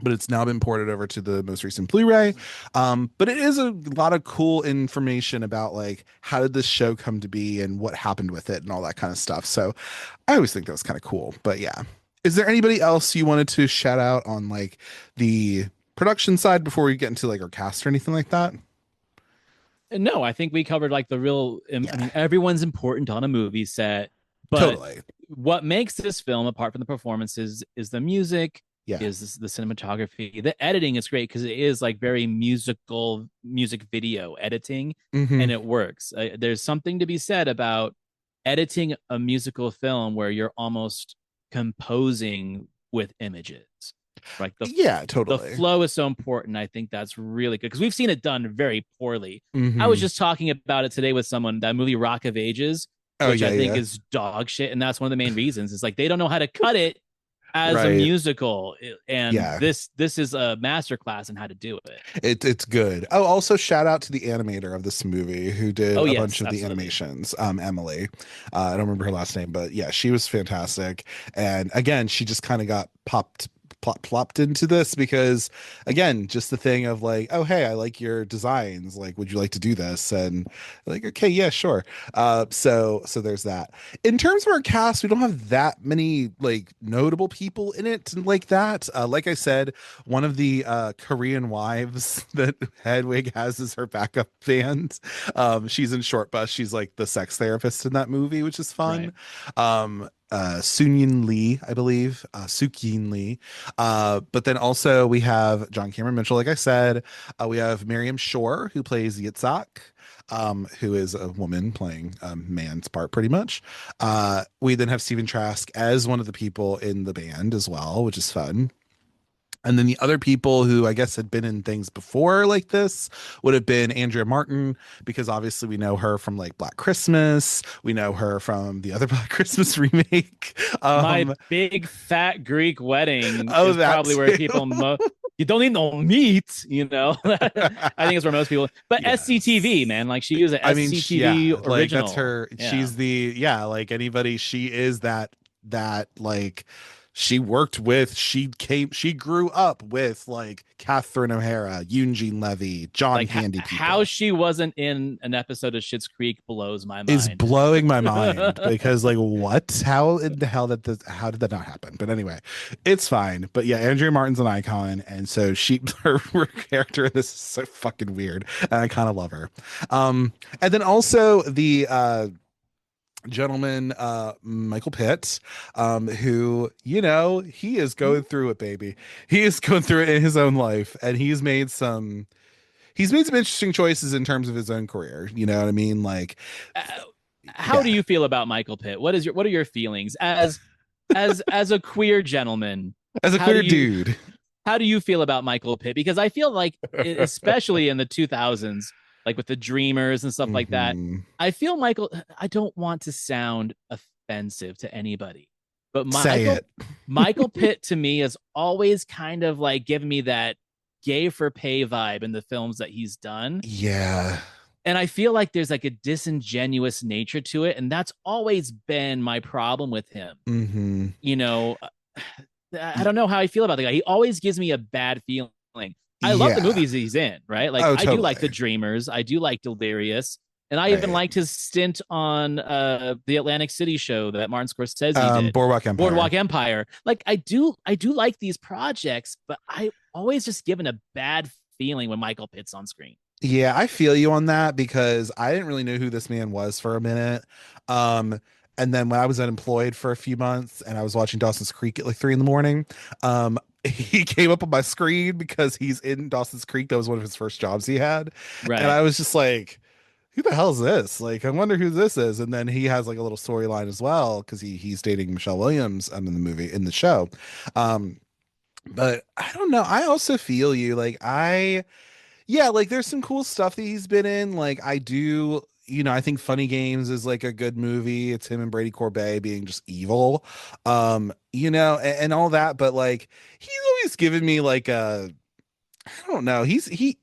but it's now been ported over to the most recent Blu-ray. But it is a lot of cool information about like how did this show come to be and what happened with it and all that kind of stuff. So I always think that was kind of cool. But yeah, is there anybody else you wanted to shout out on like the production side before we get into like our cast or anything like that? No, I think we covered like the real. I mean, everyone's important on a movie set, but Totally. what makes this film, apart from the performances, is the music, Yeah. is the cinematography. The editing is great because it is like very musical music video editing, Mhm. and it works. There's something to be said about editing a musical film where you're almost composing with images. Like Yeah, the totally. flow is so important. I think that's really good because we've seen it done very poorly. Mhm. I was just talking about it today with someone, that movie Rock of Ages, Oh, which yeah, I think yeah. is dog shit. And that's one of the main reasons. Is like they don't know how to cut it as a Right. musical. And Yeah. this is a masterclass in how to do it. It's good. Oh, also shout out to the animator of this movie who did Oh, a yes, bunch of the absolutely. animations. Emily. I don't remember her last name, but yeah, she was fantastic. And again, she just kind of got plopped into this because again, just the thing of like, oh hey, I like your designs. Like, would you like to do this? And like, okay, yeah, sure. So there's that. In terms of our cast, we don't have that many like notable people in it like that. Like I said, one of the Korean wives that Hedwig has as her backup band. She's in Short Bus. She's like the sex therapist in that movie, which is fun. Sunyin Lee, I believe, Sukyin Lee. But then also we have John Cameron Mitchell, like I said. We have Miriam Shore, who plays Yitzhak, who is a woman playing a man's part, pretty much. We then have Stephen Trask as one of the people in the band as well, which is fun. And then the other people who I guess had been in things before like this would have been Andrea Martin, because obviously we know her from like Black Christmas. We know her from the other Black Christmas remake. My Big Fat Greek Wedding Oh, is that probably where too. people you don't need no meat, you know. I think it's where most people. But Yes. SCTV, man, like she was an I mean, SCTV yeah, original. like that's her. Yeah. She's the, yeah, like anybody. She is that like she worked with. She grew up with like Catherine O'Hara, Eugene Levy, John Like Candy people. how she wasn't in an episode of Schitt's Creek blows my mind. Is blowing my mind because like what? How in the hell how did that not happen? But anyway, it's fine. But yeah, Andrea Martin's an icon, and so her character in this is so fucking weird, and I kind of love her. And then also the gentleman Michael Pitt, who, you know, he is going through it, baby. He is going through it in his own life, and he's made some interesting choices in terms of his own career. You know what I mean? Like, how do you feel about Michael Pitt? What are your feelings as a queer gentleman, as a queer dude? How do you feel about Michael Pitt? Because I feel like, especially in the 2000s, like with the Dreamers and stuff like that, I feel I don't want to sound offensive to anybody, but Michael Pitt to me has always kind of like given me that gay for pay vibe in the films that he's done. Yeah. And I feel like there's like a disingenuous nature to it. And that's always been my problem with him. You know, I don't know how I feel about the guy. He always gives me a bad feeling. I love the movies he's in, right? Like I do like The Dreamers. I do like Delirious. And I even liked his stint on the Atlantic City show that Martin Scorsese did. Boardwalk Empire. Like I do like these projects, but I always just given a bad feeling when Michael Pitt's on screen. Yeah, I feel you on that because I didn't really know who this man was for a minute. And then when I was unemployed for a few months and I was watching Dawson's Creek at like 3 a.m, he came up on my screen because he's in Dawson's Creek. That was one of his first jobs he had. Right. And I was just like, who the hell is this? Like, I wonder who this is. And then he has like a little storyline as well because he's dating Michelle Williams in the show. But I don't know. I also feel you. Like like there's some cool stuff that he's been in. Like I do, you know, I think Funny Games is like a good movie. It's him and Brady Corbet being just evil, you know, and all that. But like, he's always given me like I don't know.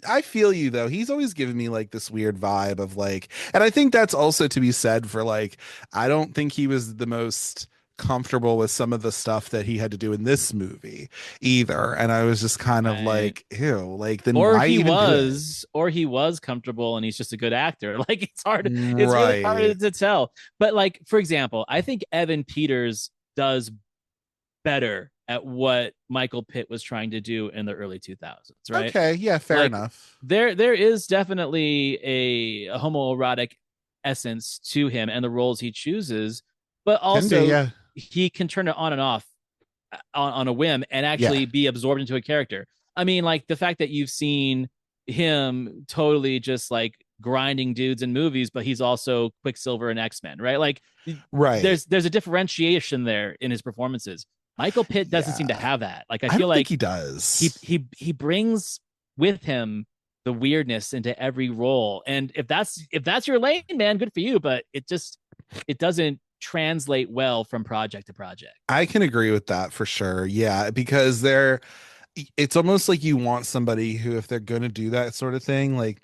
I feel you though. He's always given me like this weird vibe of like, and I think that's also to be said for like, I don't think he was the most comfortable with some of the stuff that he had to do in this movie either. And I was just kind of like, ew, like then why even or he was comfortable and he's just a good actor. Like it's really hard to tell. But like, for example, I think Evan Peters does better at what Michael Pitt was trying to do in the early 2000s, right? Okay, yeah, fair enough. There is definitely a homoerotic essence to him and the roles he chooses, but also he can turn it on and off on a whim and actually be absorbed into a character. I mean, like the fact that you've seen him totally just like grinding dudes in movies, but he's also Quicksilver and X-Men, right? Like, there's a differentiation there in his performances. Michael Pitt doesn't seem to have that. Like, I feel like he does. He brings with him the weirdness into every role, and if that's your lane, man, good for you. But it doesn't translate well from project to project. I can agree with that for sure. Yeah, because it's almost like you want somebody who, if they're going to do that sort of thing, like,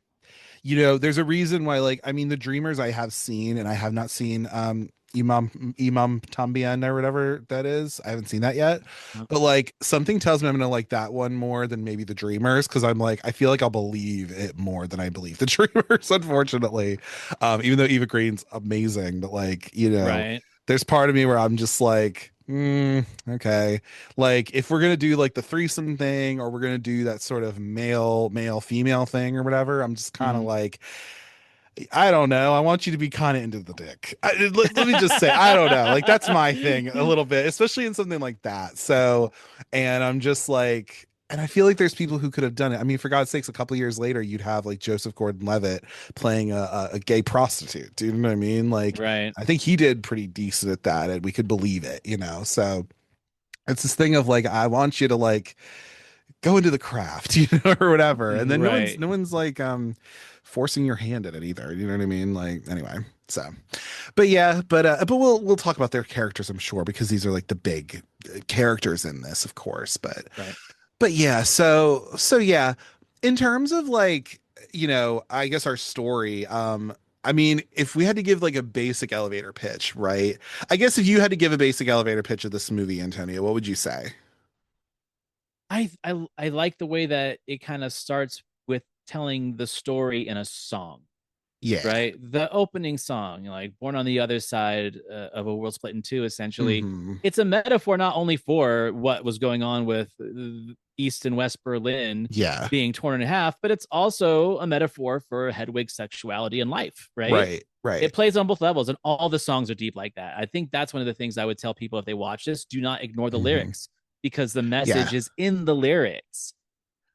you know, there's a reason why, like, I mean, The Dreamers I have seen, and I have not seen Imam Tambien or whatever that is. I haven't seen that yet. But like something tells me I'm gonna like that one more than maybe The Dreamers, because I'm like, I feel like I'll believe it more than I believe The Dreamers, unfortunately. Even though Eva Green's amazing, but like, you know, there's part of me where I'm just like, okay. Like if we're gonna do like the threesome thing, or we're gonna do that sort of male female thing or whatever, I'm just kind of like, I don't know. I want you to be kind of into the dick. Let me just say, I don't know. Like that's my thing a little bit, especially in something like that. So, and I'm just like, and I feel like there's people who could have done it. I mean, for God's sakes, a couple years later, you'd have like Joseph Gordon-Levitt playing a gay prostitute. Do you know what I mean? Like, Right. I think he did pretty decent at that, and we could believe it, So it's this thing of like, I want you to like go into the craft, or whatever. And then Right. no one's like forcing your hand at it either. You know what I mean? Like anyway. So but yeah, but we'll talk about their characters, I'm sure, because these are like the big characters in this, of course. Right. But yeah, so yeah, in terms of like, I guess our story, I mean, if we had to give like a basic elevator pitch, right? I guess if you had to give a basic elevator pitch of this movie, Antonio, what would you say? I like the way that it kind of starts with telling the story in a song, Yeah. right? The opening song, like "Born on the Other Side of a World Split in Two," essentially, Hmm. it's a metaphor not only for what was going on with East and West Berlin Yeah. being torn in half, but it's also a metaphor for Hedwig's sexuality and life, right? Right. Right. It plays on both levels, and all the songs are deep like that. I think that's one of the things I would tell people if they watch this: do not ignore the Hmm. lyrics because the message Yeah. is in the lyrics.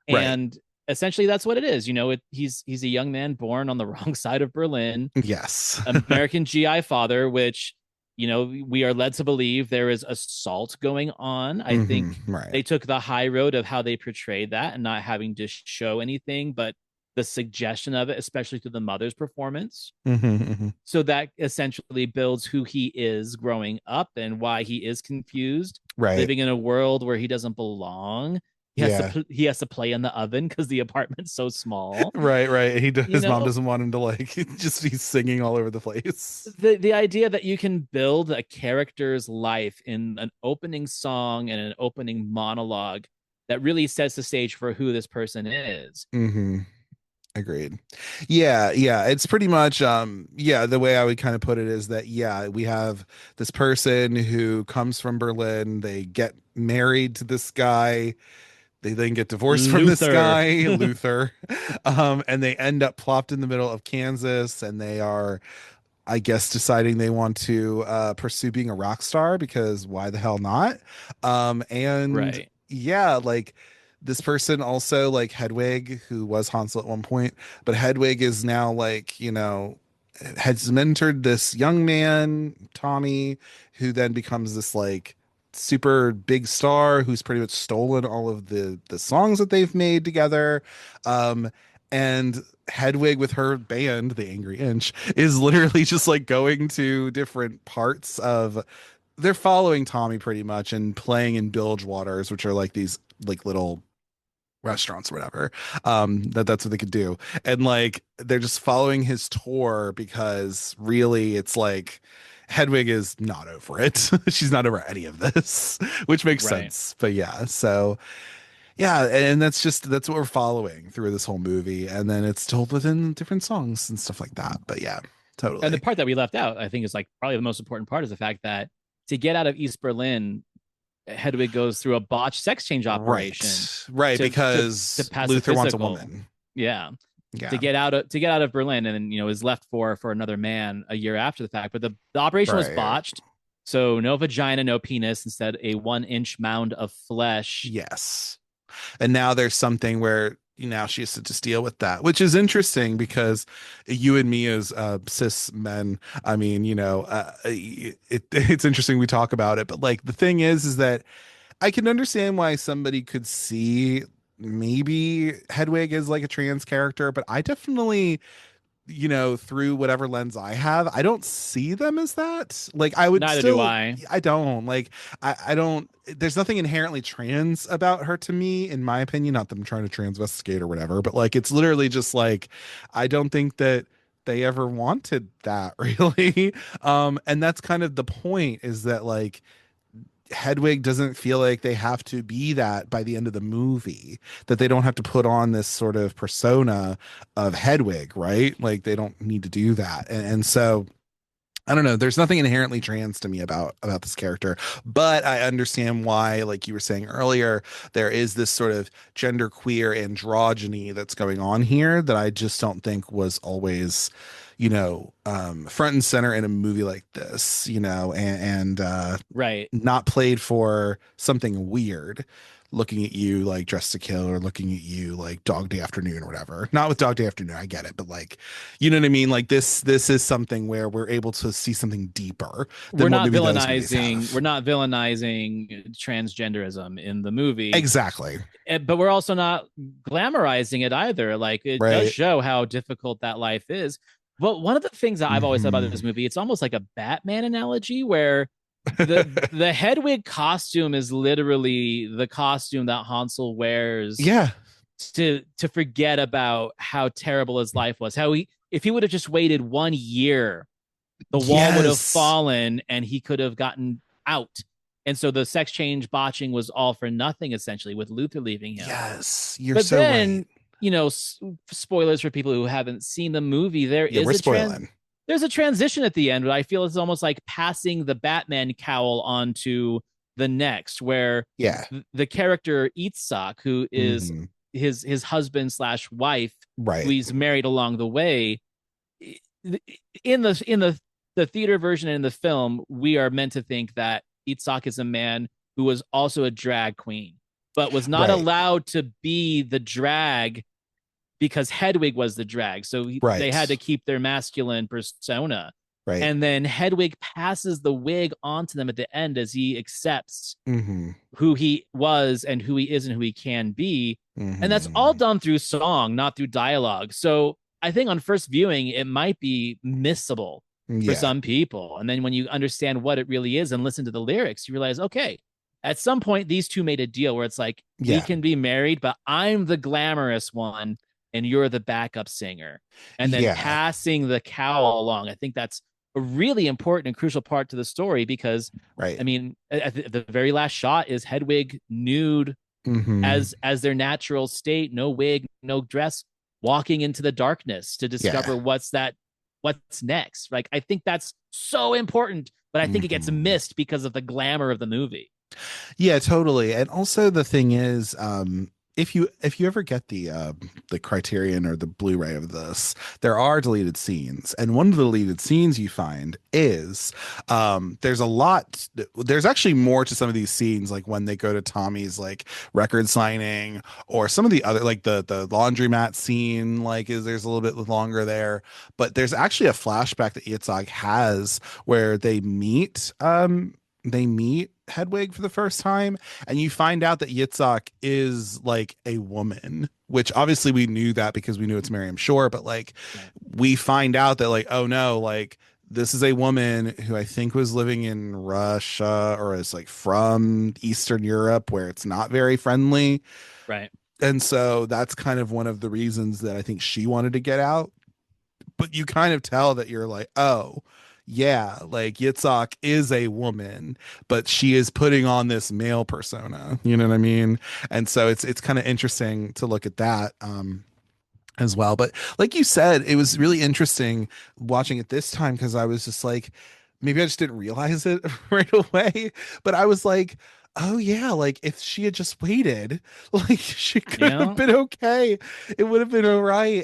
Right. And essentially that's what it is. He's a young man born on the wrong side of Berlin, Yes. American GI father, which we are led to believe there is assault going on. I think Right. they took the high road of how they portrayed that and not having to show anything but the suggestion of it, especially through the mother's performance. Hmm. So that essentially builds who he is growing up and why he is confused, Right. living in a world where he doesn't belong. Yeah. He has to play in the oven because the apartment's so small. Right. Right. You His mom know, doesn't want him to like just be singing all over the place. the idea that you can build a character's life in an opening song and an opening monologue that really sets the stage for who this person is. Hmm. Agreed. Yeah, yeah. It's pretty much yeah, the way I would kind of put it is that yeah, we have this person who comes from Berlin, they get married to this guy, they then get divorced from this Luther. guy, Luther. And they end up plopped in the middle of Kansas, and they are, I guess, deciding they want to pursue being a rock star because why the hell not? And Right. yeah, like this person also like Hedwig, who was Hansel at one point, but Hedwig is now like, has mentored this young man, Tommy, who then becomes this like super big star who's pretty much stolen all of the songs that they've made together. And Hedwig with her band, the Angry Inch, is literally just like going to different parts of, they're following Tommy pretty much and playing in bilge waters, which are like these like little restaurants or whatever. That's what they could do. And like they're just following his tour because really it's like Hedwig is not over it. She's not over any of this, which makes Right. sense. But yeah, so yeah, and that's what we're following through this whole movie, and then it's told within different songs and stuff like that. But yeah, And the totally. part that we left out, I think, is like probably the most important part is the fact that to get out of East Berlin, Hedwig goes through a botched sex change operation Right, to because pass the Luther wants a physical. woman. Yeah. Yeah. To get out of Berlin, and then is left for another man a year after the fact. But the operation was Right. botched. So no vagina, no penis, instead a 1 inch mound of flesh. Yes. And now there's something where now she has to just deal with that, which is interesting because you and me as cis men, I mean, it's interesting we talk about it, but like the thing is that I can understand why somebody could see maybe Hedwig is like a trans character, but I definitely, through whatever lens I have, I don't see them as that. Like I would Neither do still, I. I don't like, I don't, there's nothing inherently trans about her to me, in my opinion. Not that I'm trying to transvestigate or whatever, but like, it's literally just like, I don't think that they ever wanted that really. And that's kind of the point, is that like, Hedwig doesn't feel like they have to be that by the end of the movie, that they don't have to put on this sort of persona of Hedwig, right? Like they don't need to do that. And so I don't know, there's nothing inherently trans to me about this character, but I understand why, like you were saying earlier, there is this sort of genderqueer androgyny that's going on here that I just don't think was always front and center in a movie like this, and Right. not played for something weird, looking at you like Dressed to Kill or looking at you like Dog Day Afternoon or whatever. Not with Dog Day Afternoon, I get it, but like, you know what I mean? Like this is something where we're able to see something deeper We're than what not maybe those movies villainizing. have. We're not villainizing transgenderism in the movie, Exactly. but we're also not glamorizing it either. Like it does Right. show how difficult that life is. But one of the things that I've always said about Mhm. this movie, it's almost like a Batman analogy where the Hedwig costume is literally the costume that Hansel wears Yeah. to forget about how terrible his life was. How he, if he would have just waited 1 year, the wall would have Yes. fallen and he could have gotten out. And so the sex change botching was all for nothing, essentially, with Luther leaving him. Yes. You're But so right. then, spoilers for people who haven't seen the movie, Yeah, we're spoiling. there's a transition at the end, but I feel it's almost like passing the Batman cowl on to the next, where Yeah. the character Itzhak, who is Mhm. his husband slash wife, Right. who he's married along the way, in the theater version and in the film, we are meant to think that Itzhak is a man who was also a drag queen, but was not Right. allowed to be the drag because Hedwig was the drag. So they had to Right. keep their masculine persona. Right. And then Hedwig passes the wig onto them at the end as he accepts Mm-hmm. who he was and who he is and who he can be. And that's Mm-hmm. all done through song, not through dialogue. So I think on first viewing, it might be missable for Yeah. some people. And then when you understand what it really is and listen to the lyrics, you realize, okay, at some point, these two made a deal where it's like, we Yeah. can be married, but I'm the glamorous one and you're the backup singer. And then Yeah. passing the cowl along. I think that's a really important and crucial part to the story because, Right. I mean, at the very last shot is Hedwig nude Mm-hmm. as their natural state, no wig, no dress, walking into the darkness to discover what's next. Like I think that's so important, but I think it gets Mhm. missed because of the glamour of the movie. Yeah, totally. And also the thing is, if you ever get the Criterion or the Blu-ray of this, there are deleted scenes, and one of the deleted scenes you find is there's actually more to some of these scenes, like when they go to Tommy's like record signing, or some of the other, like the laundromat scene, like there's a little bit longer there, but there's actually a flashback that Yitzhak has where they meet Hedwig for the first time, and you find out that Yitzhak is like a woman, which obviously we knew that because we knew it's Miriam Shore, but like we find out that like, oh no, like this is a woman who I think was living in Russia or is like from Eastern Europe where it's not very friendly. Right. And so that's kind of one of the reasons that I think she wanted to get out. But you kind of tell that you're like, oh, yeah, like Yitzhak is a woman, but she is putting on this male persona. You know what I mean? And so it's kind of interesting to look at that as well. But like you said, it was really interesting watching it this time because I was just like, maybe I just didn't realize it right away. But I was like, oh yeah, like if she had just waited, like she could have Yeah. been okay. It would have been all right.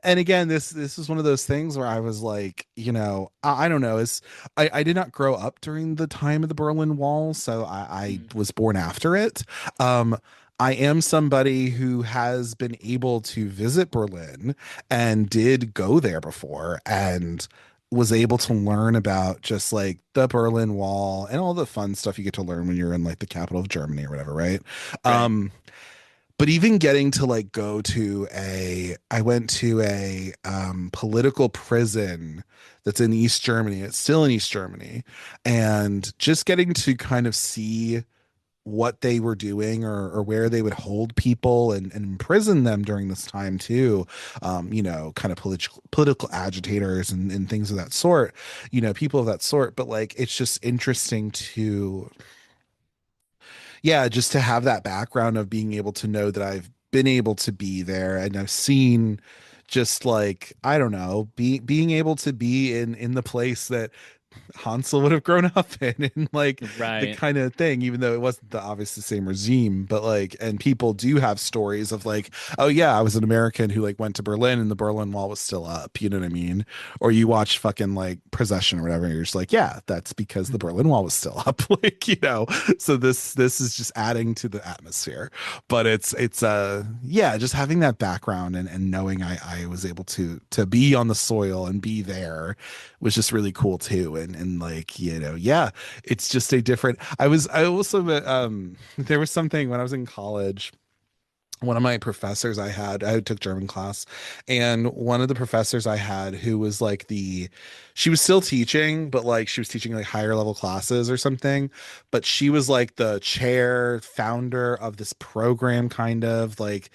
And again, this is one of those things where I was like, I don't know, I did not grow up during the time of the Berlin Wall, so I was born after it. I am somebody who has been able to visit Berlin and did go there before and was able to learn about just like the Berlin Wall and all the fun stuff you get to learn when you're in like the capital of Germany or whatever, right? Right. But even getting to like I went to a political prison that's in East Germany. It's still in East Germany. And just getting to kind of see what they were doing or where they would hold people and imprison them during this time too. Kind of political agitators and things of that sort, people of that sort. But like, it's just interesting to just to have that background of being able to know that I've been able to be there and I've seen just like, I don't know, being able to be in the place that Hansel would have grown up in, and like the Right. kind of thing, even though it wasn't the obviously same regime, but like, and people do have stories of like, oh yeah, I was an American who like went to Berlin and the Berlin Wall was still up, you know what I mean? Or you watch fucking like Procession or whatever, and you're just like, yeah, that's because the Berlin Wall was still up, like, you know. So this is just adding to the atmosphere. But it's yeah, just having that background and knowing I was able to be on the soil and be there was just really cool too. And like, you know, yeah, it's just a different. I also there was something when I was in college. One of my professors I took German class, and one of the professors I had who was like she was still teaching, but like she was teaching like higher level classes or something, but she was like the chair founder of this program, kind of like,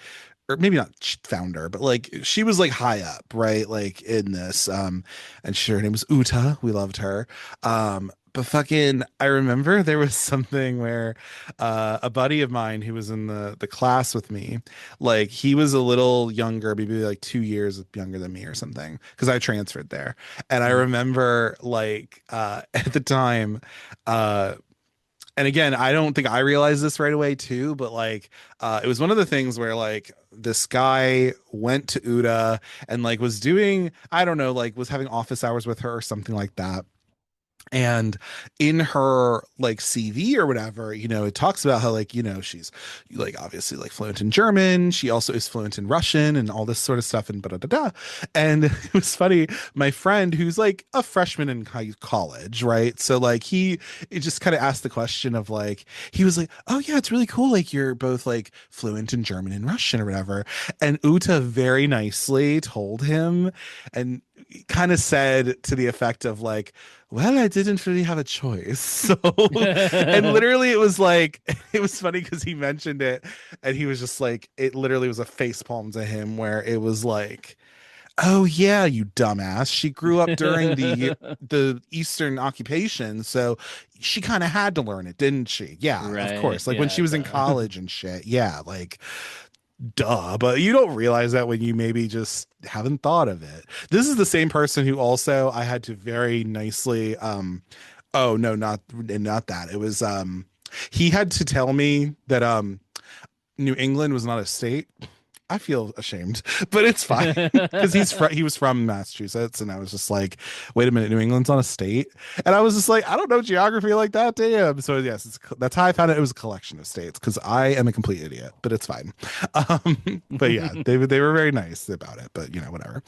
or maybe not founder, but like she was like high up, right? Like in this, and her name was Uta. We loved her. But fucking, I remember there was something where a buddy of mine who was in the class with me, like he was a little younger, maybe like 2 years younger than me or something, because I transferred there. And I remember like at the time, uh, and again, I don't think I realized this right away too, but like it was one of the things where like this guy went to Uda and like was doing, I don't know, like was having office hours with her or something like that. And in her like CV or whatever, you know, it talks about how like, you know, she's like obviously like fluent in German. She also is fluent in Russian and all this sort of stuff and da da da. And it was funny. My friend, who's like a freshman in college, right? So like it just kind of asked the question of like, he was like, oh yeah, it's really cool. Like you're both like fluent in German and Russian or whatever. And Uta very nicely told him and kind of said to the effect of like, well, I didn't really have a choice. So, and literally it was like, it was funny because he mentioned it and he was just like, it literally was a face palm to him where it was like, oh yeah, you dumbass. She grew up during the Eastern occupation, so she kind of had to learn it, didn't she? Yeah, of Right. course. Like when Yeah. she was in college and shit. Yeah, like duh, but you don't realize that when you maybe just haven't thought of it. This is the same person who also I had to very nicely oh no, not that. It was he had to tell me that New England was not a state. I feel ashamed, but it's fine because he was from Massachusetts, and I was just like, wait a minute, New England's not a state, and I was just like, I don't know geography like that, damn. So yes, that's how I found it. It was a collection of states because I am a complete idiot, but it's fine. But yeah, they were very nice about it, but you know whatever.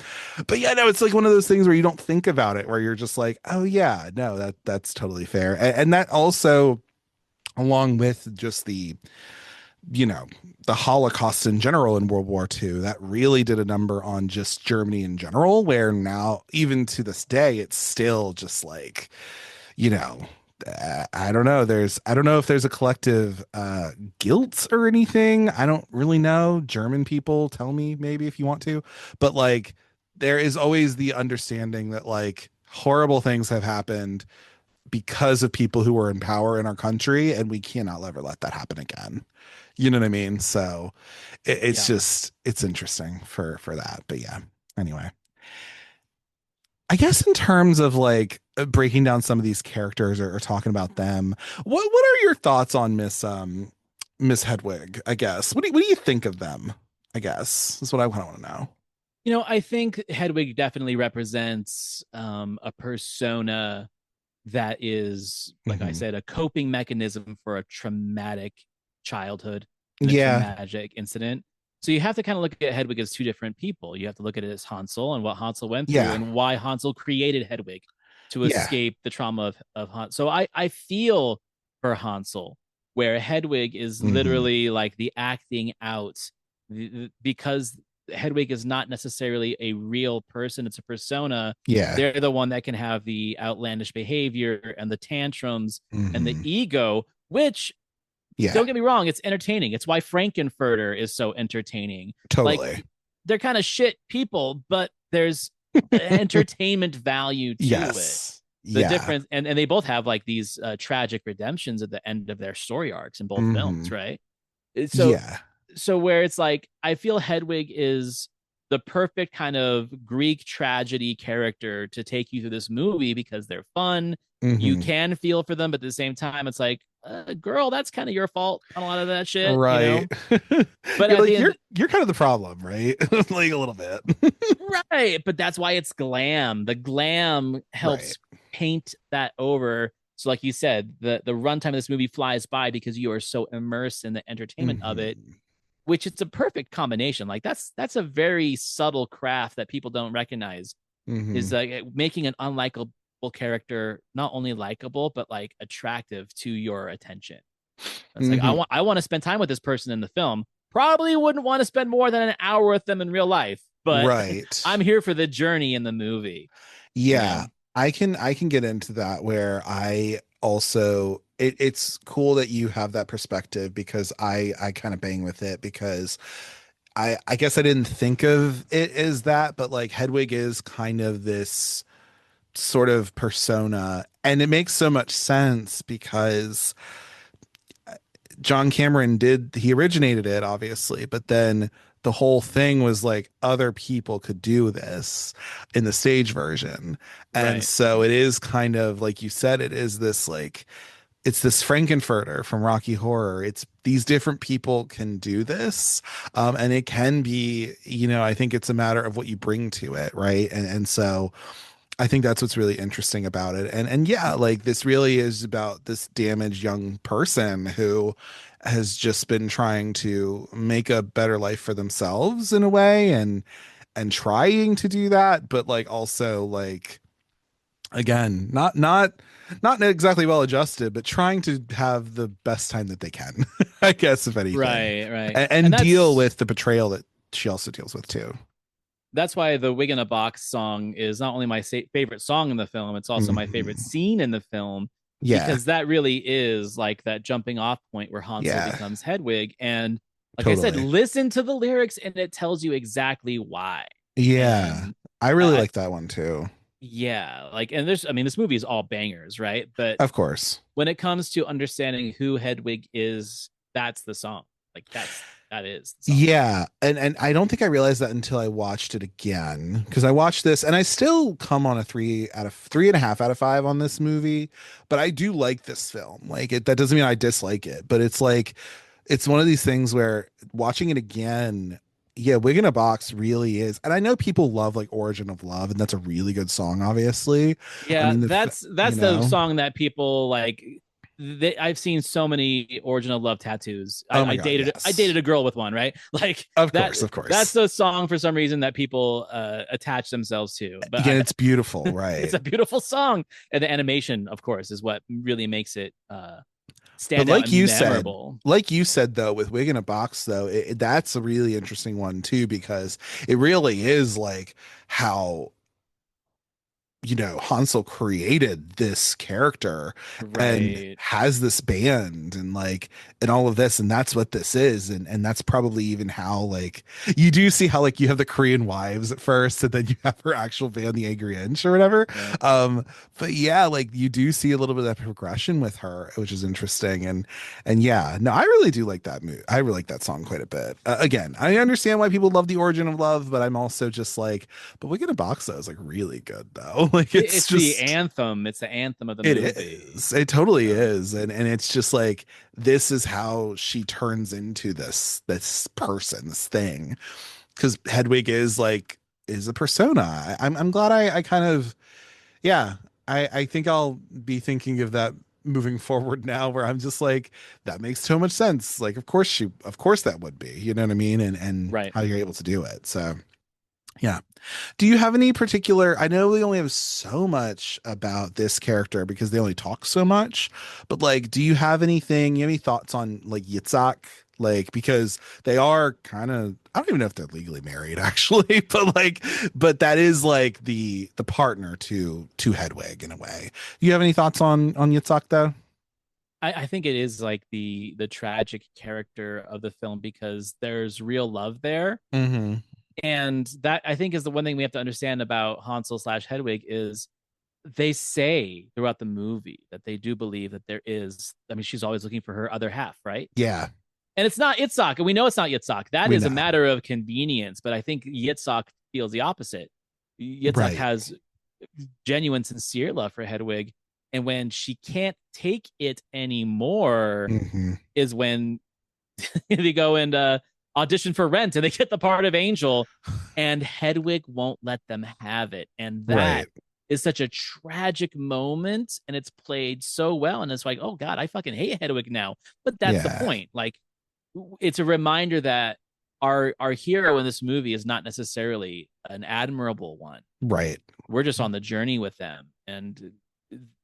But yeah, no, it's like one of those things where you don't think about it, where you're just like, oh yeah, no, that's totally fair, and that also along with just the you know, the Holocaust in general in World War II, that really did a number on just Germany in general, where now, even to this day, it's still just like, you know, I don't know. I don't know if there's a collective guilt or anything. I don't really know. German people, tell me maybe if you want to, but like, there is always the understanding that like horrible things have happened because of people who were in power in our country, and we cannot ever let that happen again. You know what I mean? So it's Yeah. just it's interesting for that. But yeah. Anyway, I guess in terms of like breaking down some of these characters or talking about them, what are your thoughts on Miss Hedwig? I guess what do you think of them? I guess is what I want to know. You know, I think Hedwig definitely represents a persona that is, like I Mhm. said, a coping mechanism for a traumatic childhood and a Yeah, traumatic incident. So you have to kind of look at Hedwig as two different people. You have to look at it as Hansel and what Hansel went through yeah, and why Hansel created Hedwig to yeah. escape the trauma of Hansel. So I feel for Hansel, where Hedwig is Hmm. literally like the acting out because Hedwig is not necessarily a real person, it's a persona. Yeah. They're the one that can have the outlandish behavior and the tantrums and the Hmm. ego, which Yeah, don't get me wrong, it's entertaining. It's why Frankenfurter is so entertaining. Like totally. they're kind of shit people, but there's entertainment value to it. Yes. The Yeah. difference, and they both have like these tragic redemptions at the end of their story arcs in both Hmm. films, right? So Yeah. so where it's like I feel Hedwig is the perfect kind of Greek tragedy character to take you through this movie because they're fun. You can feel for them, but at the same time, it's like, girl, that's kind of your fault on a lot of that shit, you know? Right. But You're at like the end, you're kind of the problem, right? Like a little bit. right. But that's why it's glam. The glam Right. helps paint that over. So, like you said, the runtime of this movie flies by because you are so immersed in the entertainment of it, Mhm. which it's a perfect combination. Like that's a very subtle craft that people don't recognize. Is Mhm. like making an unlikable character not only likable but like attractive to your attention. It's like Mhm. I want to spend time with this person in the film. Probably wouldn't want to spend more than an hour with them in real life, but Right. I'm here for the journey in the movie. You Yeah, know, I can get into that where I also it's cool that you have that perspective because I kind of bang with it because I guess I didn't think of it as that, but like Hedwig is kind of this sort of persona and it makes so much sense because John Cameron he originated it obviously, but then the whole thing was like other people could do this in the stage version. And right? so it is kind of like you said, it is this like it's this Frankenfurter from Rocky Horror. It's these different people can do this. And it can be, I think it's a matter of what you bring to it, right? And so I think that's what's really interesting about it. And yeah, like this really is about this damaged young person who has just been trying to make a better life for themselves in a way and trying to do that, but like also like again, not exactly well adjusted, but trying to have the best time that they can, I guess, if anything. Right, right. And And deal with the betrayal that she also deals with too. that's why the Wig in a Box song is not only my favorite song in the film, it's also my favorite Mhm. scene in the film Yeah. because that really is like that jumping off point where Hansel Yeah. becomes Hedwig. And like I said, Totally. listen to the lyrics and it tells you exactly why. Yeah. And I really I like that one too. yeah, like, and I mean, this movie is all bangers, right? But Of course. when it comes to understanding who Hedwig is, that's the song. Like that is the song. Yeah. And I don't think I realized that until I watched it again. Because I watched this and I still come on a 3.5 out of 5 on this movie. But I do like this film. Like that doesn't mean I dislike it, but it's like it's one of these things where watching it again, yeah, Wig in a Box really is. And I know people love like Origin of Love, and that's a really good song, obviously. I Yeah, mean, that's the song that people like. I've seen so many Origin of Love tattoos. Oh I, my I God, dated yes. a girl with one, right? Like Of that. course, of That's course. the song for some reason that people attach themselves to. But Again, it's beautiful, it's right? a beautiful song, and the animation, of course, is what really makes it But stand out and memorable. like you said though, with Wig in a Box though, that's a really interesting one too because it really is like how Hansel created this character and Right. has this band and all of this and that's what this is and that's probably even how like you do see how like you have the Korean wives at first and then you have her actual band the Angry Inch or whatever. Right. But yeah, like you do see a little bit of that progression with her, which is interesting and yeah, no, I really do like that movie. I really like that song quite a bit. Again, I understand why people love the Origin of Love, but I'm also just like, but Wicked and Box though is like really good though. Like it's It's the just anthem. It's the anthem of the it movie. is. It totally So, is. And it's just like this is how she turns into this person, this thing. Because Hedwig is a persona. I'm glad I kind of yeah. I think I'll be thinking of that moving forward now where I'm just like, that makes so much sense. Like of course that would be, you know what I mean? And right. how you're able to do it. So yeah. Do you have any particular? I know we only have so much about this character because they only talk so much, but like, do you have anything? You have any thoughts on like Yitzhak? Like, because they are kind of, I don't even know if they're legally married actually, but that is like the partner to Hedwig in a way. Do you have any thoughts on Yitzhak though? I think it is like the tragic character of the film because there's real love there. Mm-hmm. And that I think is the one thing we have to understand about Hansel slash Hedwig is they say throughout the movie that they do believe that there is, I mean, she's always looking for her other half, right? Yeah. And it's not Yitzhak, and we know it's not Yitzhak. That We is a know. matter of convenience, but I think Yitzhak feels the opposite. Yitzhak Right. has genuine, sincere love for Hedwig, and when she can't take it anymore, is when they go and audition for Rent, and they get the part of Angel, and Hedwig won't let them have it, and that Right. is such a tragic moment, and it's played so well, and it's like, oh god, I fucking hate Hedwig now, but that's the Yeah. point. Like, it's a reminder that our hero in this movie is not necessarily an admirable one. Right. We're just on the journey with them, and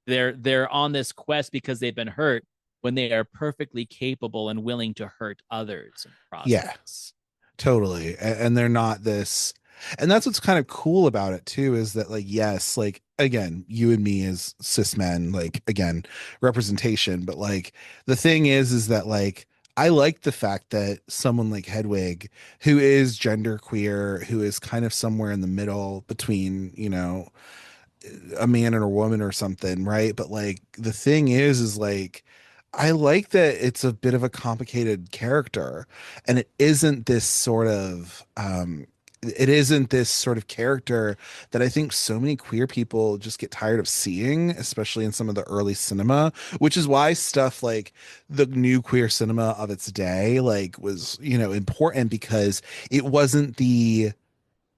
they're on this quest because they've been hurt when they are perfectly capable and willing to hurt others in the Yeah. process. Totally. And they're not this, and that's what's kind of cool about it too, is that like, yes, like again, you and me as cis men, like again, representation, but like the thing is that like I like the fact that someone like Hedwig, who is genderqueer, who is kind of somewhere in the middle between, you know, a man and a woman or something, right? But like the thing is like I like that it's a bit of a complicated character, and it isn't this sort of character that I think so many queer people just get tired of seeing, especially in some of the early cinema, which is why stuff like the new queer cinema of its day like was, you know, important, because it wasn't the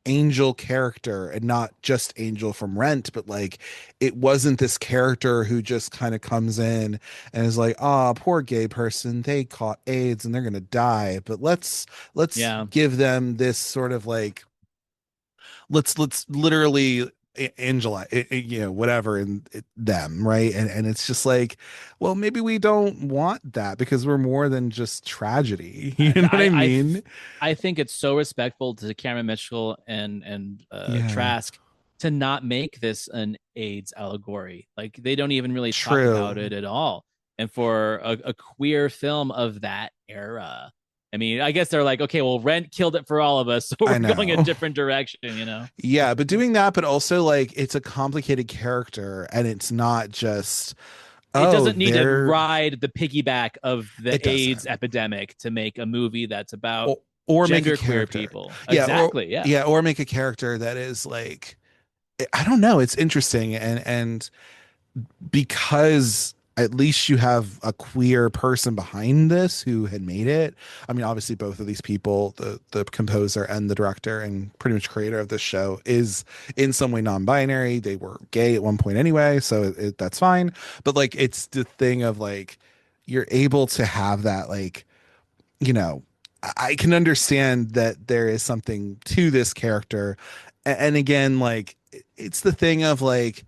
Angel character, and not just Angel from Rent, but like it wasn't this character who just kind of comes in and is like, oh, poor gay person, they caught AIDS and they're gonna die, but let's Yeah. give them this sort of like, let's literally angela you know, whatever, in them, right? And it's just like, well, maybe we don't want that, because we're more than just tragedy. You know what I mean? I think it's so respectful to Cameron Mitchell and Yeah. Trask to not make this an AIDS allegory. Like, they don't even really talk True. about it at all. And for a queer film of that era, I mean, I guess they're like, okay, well, Rent killed it for all of us, so I we're know. going a different direction, you know? Yeah, but doing that, but also like it's a complicated character, and it's not just, It doesn't need to they're- ride the piggyback of the It doesn't. AIDS epidemic to make a movie that's about or make a genderqueer character. people. Yeah, Exactly. Yeah. or make a character that is like, I don't know, it's interesting, and because at least you have a queer person behind this who had made it. I mean, obviously both of these people, the composer and the director and pretty much creator of this show, is in some way non-binary. They were gay at one point anyway, so that's fine. But like, it's the thing of like, you're able to have that, like, you know, I can understand that there is something to this character. And again, like, it's the thing of like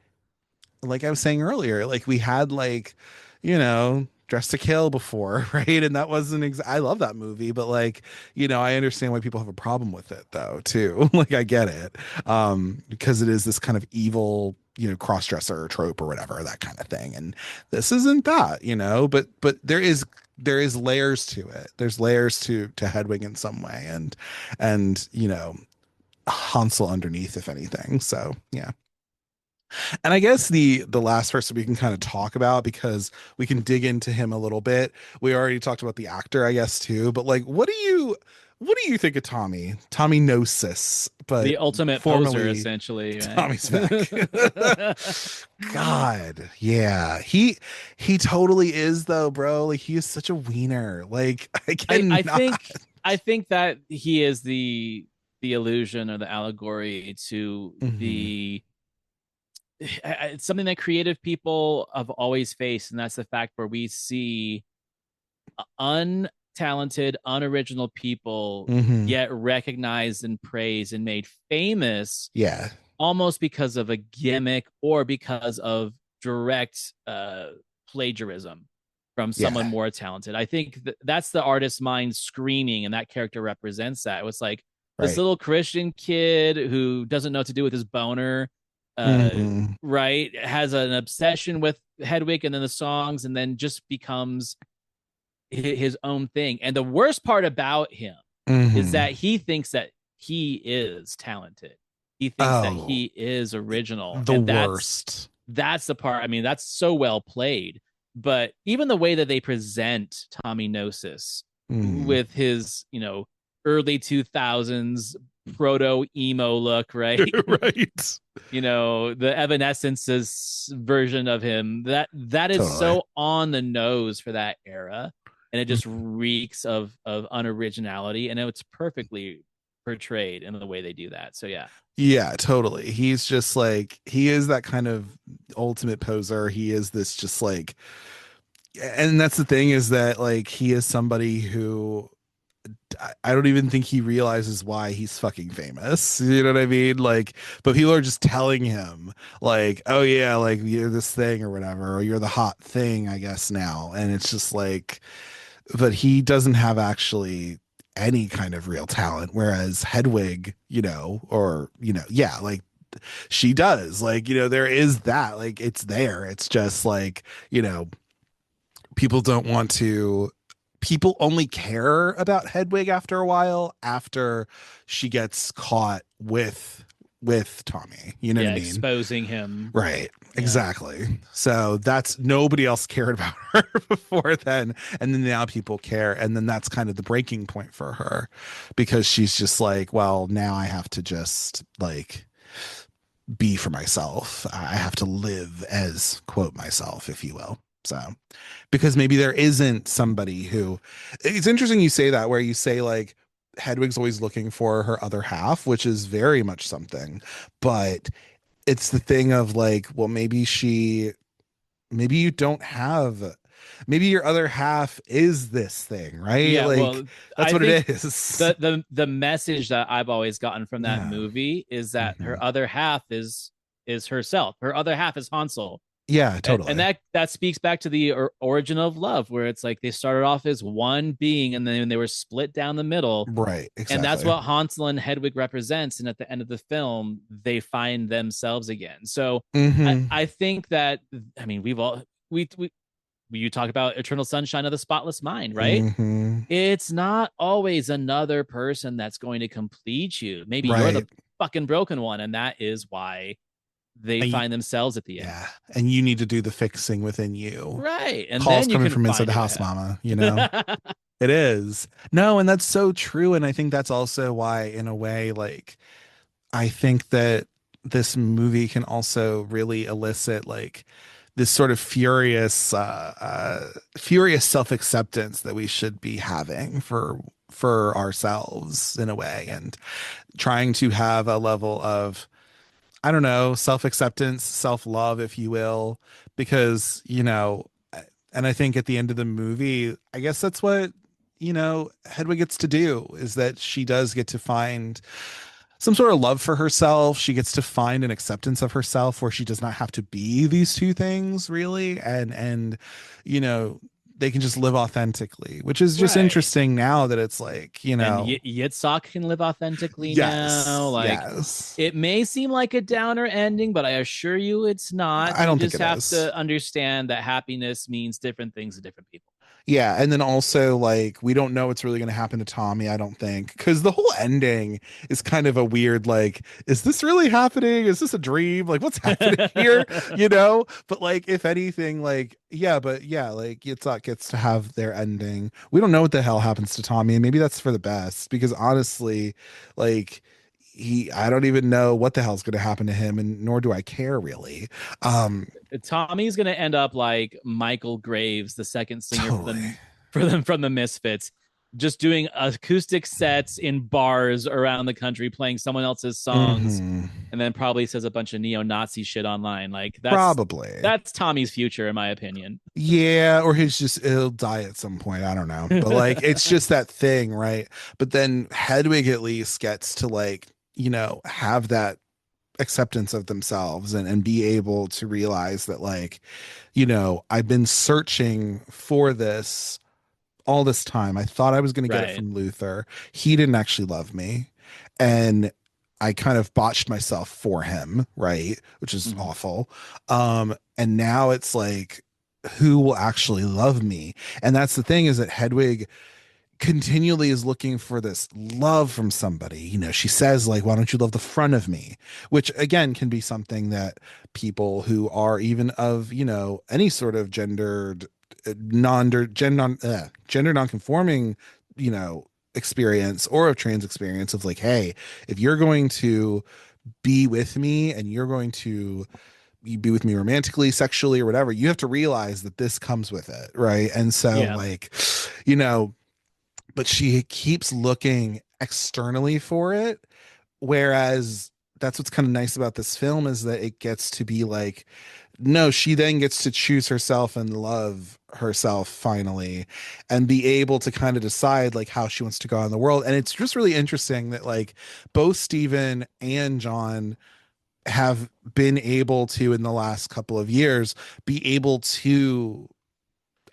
I was saying earlier, like we had like, you know, Dress to Kill before, right? And that wasn't I love that movie, but like, you know, I understand why people have a problem with it though too. Like I get it. Because it is this kind of evil, you know, cross-dresser trope or whatever, that kind of thing. And this isn't that, you know, but there is layers to it. There's layers to Hedwig in some way, and you know, Hansel underneath, if anything. So yeah. And I guess the last person we can kind of talk about, because we can dig into him a little bit. We already talked about the actor, I guess, too. But like, what do you think of Tommy? Tommy Gnosis, but The ultimate poser, essentially. Right? Tommy Speck. God, yeah, he totally is though, bro. Like, he is such a wiener. Like, I think that he is the illusion or the allegory to the. It's something that creative people have always faced, and that's the fact where we see untalented, unoriginal people get recognized and praised and made famous, yeah, almost because of a gimmick or because of direct plagiarism from someone more talented. I think that's the artist's mind screaming, and that character represents that. It was like this little Christian kid who doesn't know what to do with his boner, right, has an obsession with Hedwig and then the songs, and then just becomes his own thing. And the worst part about him is that he thinks that he is talented. He thinks that he is original. The worst. That's the part. I mean, that's so well played. But even the way that they present Tommy Gnosis Mm. with his, early 2000s proto emo look, right? Right. The Evanescence's version of him. That is Totally. so on the nose for that era, and it just reeks of unoriginality, and it's perfectly portrayed in the way they do that. So yeah. Yeah, totally. He's just like, he is that kind of ultimate poser. He is this just like, and that's the thing, is that like he is somebody who I don't even think he realizes why he's fucking famous. You know what I mean? Like, but people are just telling him, like, oh yeah, like you're this thing or whatever, or you're the hot thing, I guess now. And it's just like, but he doesn't have actually any kind of real talent. Whereas Hedwig, yeah, like she does. Like, there is that, like, it's there. It's just like, people don't want to people only care about Hedwig after a while, after she gets caught with Tommy. You know what I Yeah, mean? exposing him. Right. Yeah. Exactly. So that's, nobody else cared about her before then. And then now people care. And then that's kind of the breaking point for her, because she's just like, well, now I have to just like be for myself. I have to live as, quote, myself, if you will. So, because maybe there isn't somebody who, it's interesting you say that, where you say like Hedwig's always looking for her other half, which is very much something, but it's the thing of like, well, maybe you don't have, maybe your other half is this thing, right? Yeah, Like, well, that's I what think it is. the message that I've always gotten from that Yeah. movie is that Mhm. her other half is herself. Her other half is Hansel. Yeah, totally. And that speaks back to the origin of love, where it's like they started off as one being and then they were split down the middle. Right, And that's exactly. what Hansel and Hedwig represents. And at the end of the film, they find themselves again. So Mhm. I think that, I mean, we you talk about Eternal Sunshine of the Spotless Mind, right? Mhm. It's not always another person that's going to complete you. Maybe you're the Right. fucking broken one, and that is why they And find themselves at the end. yeah, and you need to do the fixing within you. Right. And Calls then you coming can from inside find the your house, half. mama, It is. No, and that's so true. And I think that's also why, in a way, like, I think that this movie can also really elicit like this sort of furious self-acceptance that we should be having for ourselves, in a way, and trying to have a level of, I don't know, self-acceptance, self-love, if you will, because, and I think at the end of the movie, I guess that's what, Hedwig gets to do, is that she does get to find some sort of love for herself. She gets to find an acceptance of herself where she does not have to be these two things, really. And, you know, they can just live authentically, which is just Right. interesting now that it's like, And Yitzhak can live authentically now. yes, Like, yes. it may seem like a downer ending, but I assure you it's not. I You don't think just it have is. to understand that happiness means different things to different people. Yeah, and then also like we don't know what's really going to happen to Tommy, I don't think, because the whole ending is kind of a weird, like, is this really happening? Is this a dream? Like, what's happening here? But like, if anything, like, yeah, but yeah, like Yitzhak gets to have their ending. We don't know what the hell happens to Tommy, and maybe that's for the best, because honestly, like, I don't even know what the hell's going to happen to him, and nor do I care really. Tommy's gonna end up like Michael Graves, the second singer Totally. for them from the Misfits, just doing acoustic sets in bars around the country, playing someone else's songs, Mhm. and then probably says a bunch of neo-Nazi shit online. Like Probably. that's Tommy's future, in my opinion. Yeah, or he'll die at some point. I don't know. But like it's just that thing, right? But then Hedwig at least gets to like, have that acceptance of themselves and be able to realize that like, I've been searching for this all this time. I thought I was going to get it Right. from Luther. He didn't actually love me. And I kind of botched myself for him, right? Which is Mhm. awful. And now it's like, who will actually love me? And that's the thing, is that Hedwig continually is looking for this love from somebody. She says like, why don't you love the front of me? Which again can be something that people who are even of, any sort of gendered gender nonconforming, experience, or a trans experience of like, hey, if you're going to be with me and you're going to be with me romantically, sexually, or whatever, you have to realize that this comes with it, right? And so Yeah. like, you know, but she keeps looking externally for it, whereas that's what's kind of nice about this film is that it gets to be like, no, she then gets to choose herself and love herself finally and be able to kind of decide like how she wants to go out in the world. And it's just really interesting that like both Stephen and John have been able to, in the last couple of years, be able to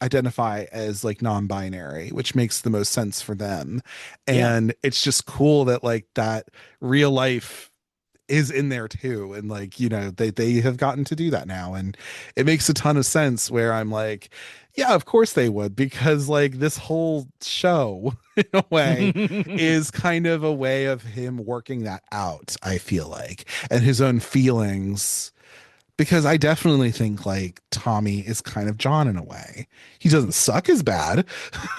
identify as like non-binary, which makes the most sense for them. Yeah. And it's just cool that like that real life is in there too, and like, they have gotten to do that now, and it makes a ton of sense, where I'm like, yeah, of course they would, because like this whole show in a way is kind of a way of him working that out, I feel like, and his own feelings, because I definitely think like Tommy is kind of John in a way. He doesn't suck as bad,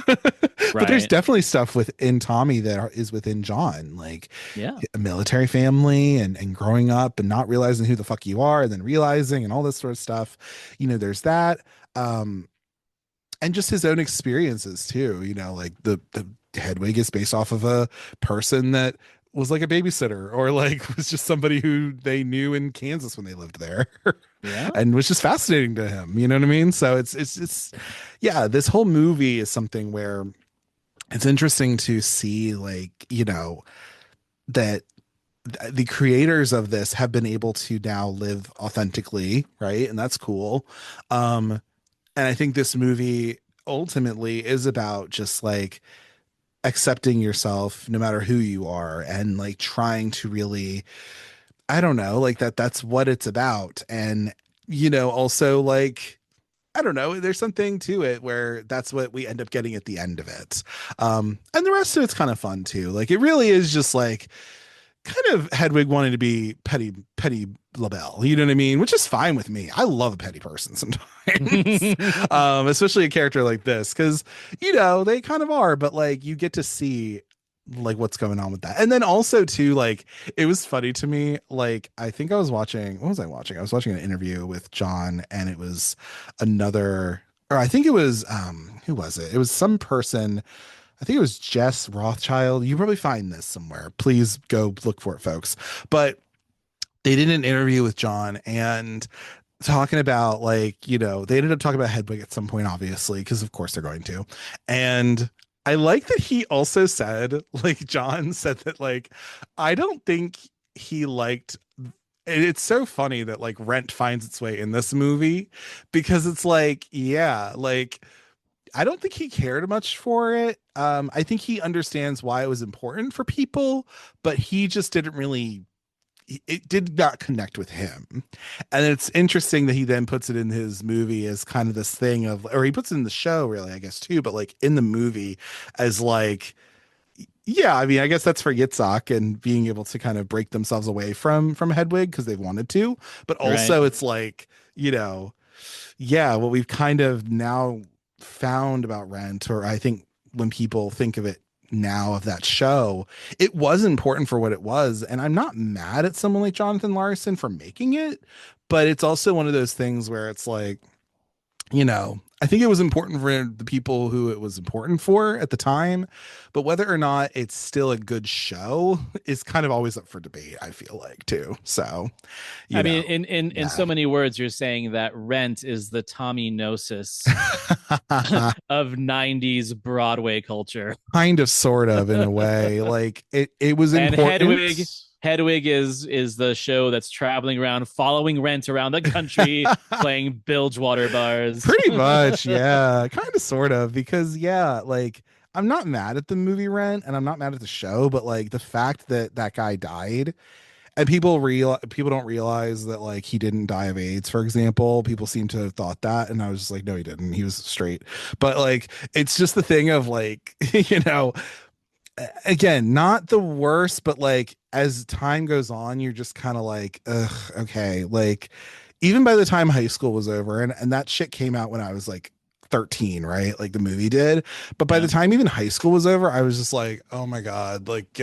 but there's Right. definitely stuff within Tommy that is within John, like Yeah. a military family and growing up and not realizing who the fuck you are and then realizing and all this sort of stuff. There's that. And just his own experiences too, like the Hedwig is based off of a person that was like a babysitter, or like was just somebody who they knew in Kansas when they lived there. Yeah. And was just fascinating to him, you know what I mean? So it's yeah, this whole movie is something where it's interesting to see, like, that the creators of this have been able to now live authentically, right? And that's cool. And I think this movie ultimately is about just like accepting yourself no matter who you are, and like trying to really, I don't know, like that's what it's about. And also like, I don't know, there's something to it where that's what we end up getting at the end of it. And the rest of it's kind of fun too. Like it really is just like kind of Hedwig wanting to be petty LaBelle, you know what I mean? Which is fine with me. I love a petty person sometimes. Especially a character like this, because they kind of are, but like you get to see like what's going on with that. And then also too, like it was funny to me, like I think I was watching, what was I watching? I was watching an interview with John, and it was another, or I think it was who was it? It was some person, I think it was Jess Rothschild. You probably find this somewhere. Please go look for it, folks. But they did an interview with John and talking about like, they ended up talking about Hedwig at some point, obviously, because of course they're going to. And I like that he also said, like, John said that, like, I don't think he liked. It's so funny that like Rent finds its way in this movie, because it's like, yeah, like I don't think he cared much for it. I think he understands why it was important for people, but he just didn't really, it did not connect with him. And it's interesting that he then puts it in his movie as kind of this thing of, or he puts it in the show really, I guess too, but like in the movie as like, yeah, I mean, I guess that's for Yitzhak and being able to kind of break themselves away from Hedwig because they wanted to, but also Right. it's like, yeah, what we've kind of now found about Rent, or I think when people think of it now of that show, it was important for what it was. And I'm not mad at someone like Jonathan Larson for making it, but it's also one of those things where it's like, I think it was important for the people who it was important for at the time, but whether or not it's still a good show is kind of always up for debate, I feel like, too. So, I mean, in yeah. so many words, you're saying that Rent is the Tommy Gnosis of 90s Broadway culture. Kind of, sort of, in a way. Like it was And important. Hedwig is the show that's traveling around, following Rent around the country, playing bilgewater bars. Pretty much, yeah. Kind of, sort of, because yeah, like I'm not mad at the movie Rent, and I'm not mad at the show, but like the fact that that guy died, and people don't realize that like he didn't die of AIDS, for example. People seem to have thought that, and I was just like, no, he didn't. He was straight. But like, it's just the thing of like, again, not the worst, but like as time goes on, you're just kind of like, ugh, okay. Like even by the time high school was over, and that shit came out when I was like 13, right? Like the movie did. But by Yeah. the time even high school was over, I was just like, oh my God, like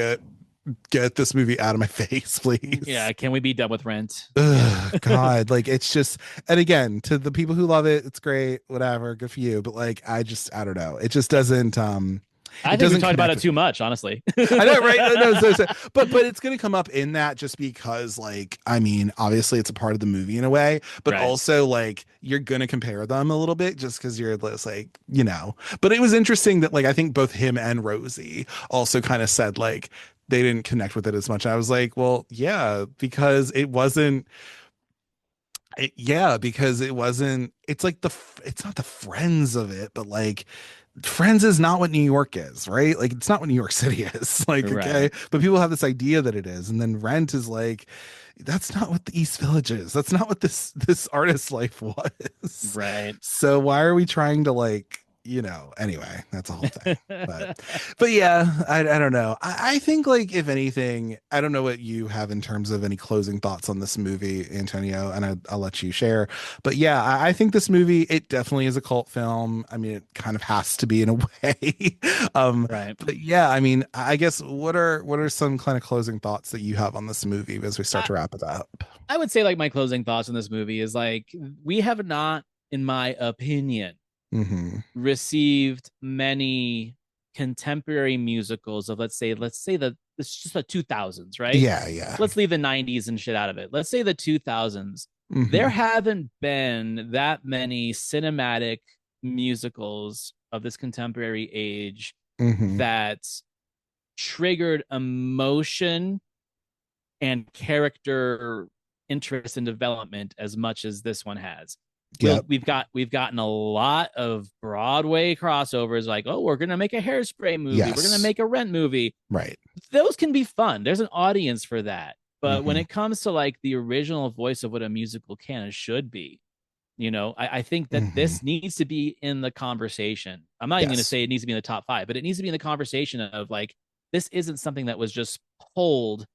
get this movie out of my face, please. Yeah, can we be done with Rent? Ugh, God, like it's just, and again, to the people who love it, it's great, whatever, good for you. But like, I don't know. It just doesn't, I it think we doesn't talked about connect it with too me. much, honestly. I know, right? No, but it's going to come up in that just because, like, I mean, obviously it's a part of the movie in a way, but Right. also like you're going to compare them a little bit just because you're just like, you know. But it was interesting that like I think both him and Rosie also kind of said like they didn't connect with it as much. I was like, well, yeah, because it wasn't. Yeah, because it wasn't. It's like it's not the Friends of it, but like Friends is not what New York is, right? Like it's not what New York City is. Like, okay. Right. But people have this idea that it is. And then Rent is like, that's not what the East Village is. That's not what this artist's life was. Right. So why are we trying to like, you know, anyway, that's a whole thing. But yeah, I don't know. I think like if anything, I don't know what you have in terms of any closing thoughts on this movie, Antonio, and I'll let you share. But yeah, I think this movie, it definitely is a cult film. I mean, it kind of has to be in a way. Right. But yeah, I mean, I guess what are some kind of closing thoughts that you have on this movie as we start to wrap it up? I would say like my closing thoughts on this movie is like we have not, in my opinion, Mm-hmm. received many contemporary musicals of let's say the it's just the 2000s, right? Yeah. Let's leave the 90s and shit out of it. Let's say the 2000s. Mm-hmm. There haven't been that many cinematic musicals of this contemporary age Mm-hmm. that triggered emotion and character interest and development as much as this one has. Yep. We've gotten a lot of Broadway crossovers, like, oh, we're gonna make a Hairspray movie, Yes. we're gonna make a Rent movie. Right. Those can be fun. There's an audience for that. But when Mhm. it comes to like the original voice of what a musical can and should be, you know, I think that this needs to be in the conversation. I'm not even going to Yes. say it needs to be in the top 5, but it needs to be in the conversation of like, this isn't something that was just pulled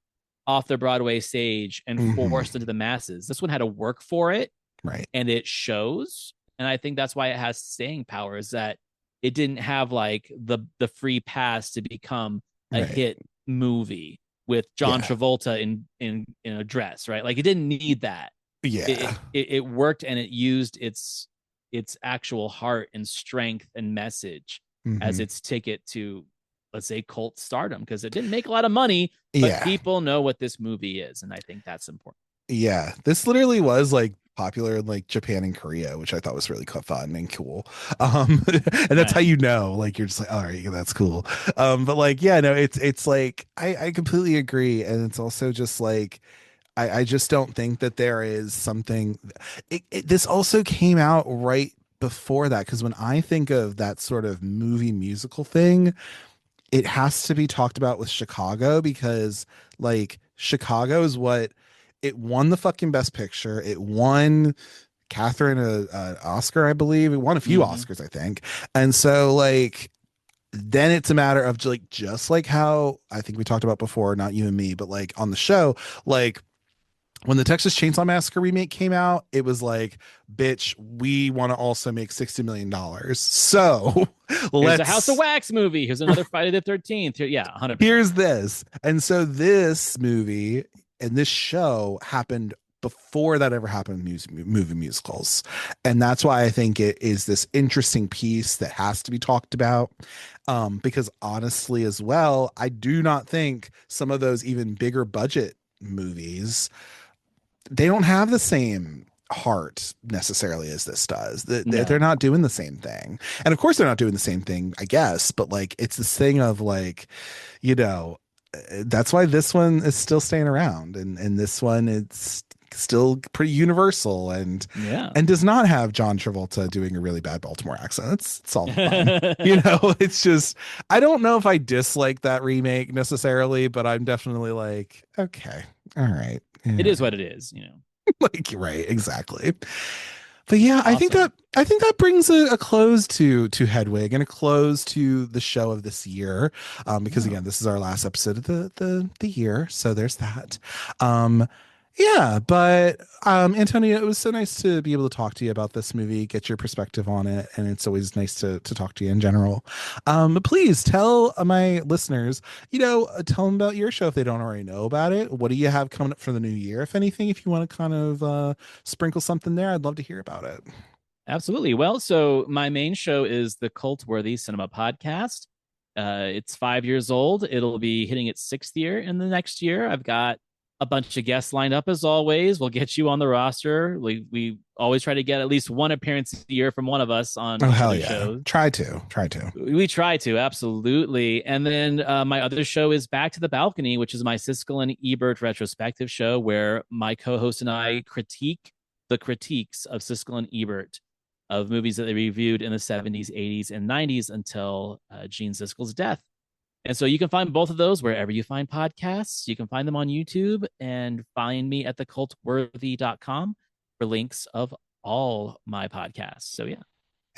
off the Broadway stage and forced into the masses. This one had to work for it, Right. and it shows. And I think that's why it has staying power, is that it didn't have like the free pass to become a Right. hit movie with John Yeah. Travolta in a dress, right? Like it didn't need that. Yeah. It worked, and it used its actual heart and strength and message as Mhm. its ticket to, let's say, cult stardom, because it didn't make a lot of money, but Yeah. people know what this movie is, and I think that's important. Yeah, this literally was like popular in like Japan and Korea, which I thought was really fun and cool. And that's how you know, like you're just like, all right, yeah, that's cool. But like, yeah, no, it's like I completely agree, and it's also just like I just don't think that there is something. This also came out right before that, because when I think of that sort of movie musical thing, it has to be talked about with Chicago, because like Chicago is what it won the fucking best picture. It won Catherine a Oscar, I believe. It won a few Oscars, I think. And so like then it's a matter of like just like how I think we talked about before, not you and me, but like on the show, like when the Texas Chainsaw Massacre remake came out, it was like, bitch, we want to also make $60 million. So Here's a House of Wax movie. Here's another Friday the 13th. Yeah, 100%. Here's this. And so this movie and this show happened before that ever happened in movie musicals. And that's why I think it is this interesting piece that has to be talked about. Because honestly, as well, I do not think some of those even bigger budget movies, they don't have the same heart necessarily as this does. They're not doing the same thing. And of course they're not doing the same thing, I guess, but like it's this thing of like, you know, that's why this one is still staying around, and this one it's still pretty universal and does not have John Travolta doing a really bad Baltimore accent. It's all fun. You know, it's just I don't know if I dislike that remake necessarily, but I'm definitely like, okay, all right. Yeah. It is what it is, you know. Like right, exactly. But yeah, awesome. I think that brings a close to Hedwig and a close to the show of this year. Because again, this is our last episode of the year, so there's that. Yeah, but Antonio, it was so nice to be able to talk to you about this movie, get your perspective on it, and it's always nice to talk to you in general. But please tell my listeners, tell them about your show if they don't already know about it. What do you have coming up for the new year, if anything? If you want to kind of sprinkle something there, I'd love to hear about it. Absolutely. Well, so my main show is the Cultworthy Cinema Podcast. It's 5 years old. It'll be hitting its sixth year in the next year. I've got a bunch of guests lined up as always. We'll get you on the roster. We always try to get at least one appearance a year from one of us on Oh, each hell of the yeah. shows. Try to. We try to, absolutely. And then my other show is Back to the Balcony, which is my Siskel and Ebert retrospective show where my co-host and I critique the critiques of Siskel and Ebert of movies that they reviewed in the 70s, 80s, and 90s until Gene Siskel's death. And so you can find both of those wherever you find podcasts. You can find them on YouTube and find me at thecultworthy.com for links of all my podcasts. So yeah.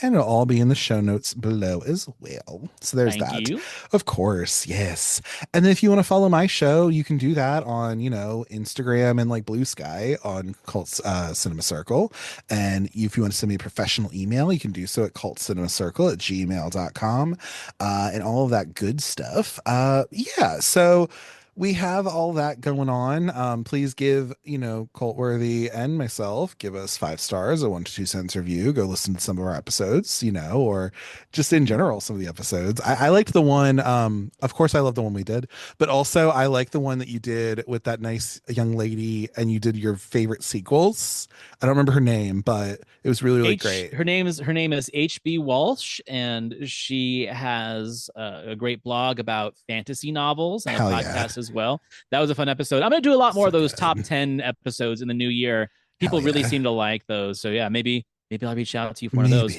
And it'll all be in the show notes below as well. So there's Thank you. Of course, yes. And then if you want to follow my show, you can do that on, Instagram and like Blue Sky on Cult Cinema Circle. And if you want to send me a professional email, you can do so at cultcinemacircle@gmail.com and all of that good stuff. Yeah. So we have all that going on. Please give, Cultworthy and myself, give us 5 stars, a 1 to 2 cents review. Go listen to some of our episodes, or just in general, some of the episodes. I liked the one, of course, I love the one we did, but also I like the one that you did with that nice young lady and you did your favorite sequels. I don't remember her name, but it was really, really great. Her name is HB Walsh, and she has a great blog about fantasy novels and Hell a yeah. podcast as well. That was a fun episode. I'm going to do a lot more So of those good. top 10 episodes in the new year. People Hell really yeah. seem to like those. So yeah, maybe I'll reach out to you for one of those.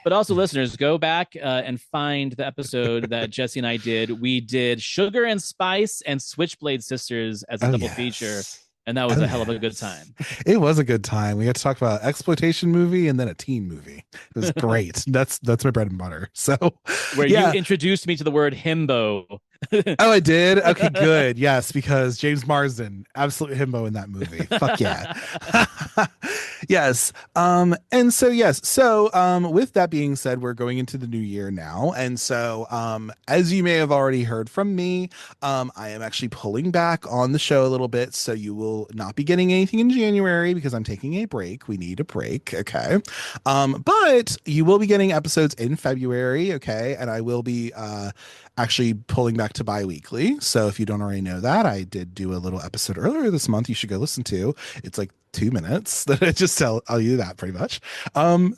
But also, listeners, go back and find the episode that Jesse and I did. We did Sugar and Spice and Switchblade Sisters as a double feature. And that was a hell of a good time. It was a good time. We got to talk about exploitation movie and then a teen movie. It was great. That's my bread and butter. So where you introduced me to the word himbo. Oh, I did? Okay, good. Yes, because James Marsden, absolute himbo in that movie. Fuck yeah. Yes. And so yes. So with that being said, we're going into the new year now. And so as you may have already heard from me, I am actually pulling back on the show a little bit. So you will not be getting anything in January because I'm taking a break. We need a break. Okay. But you will be getting episodes in February. Okay. And I will be actually pulling back to bi-weekly. So if you don't already know that, I did do a little episode earlier this month you should go listen to. It's like 2 minutes that I just tell you that pretty much.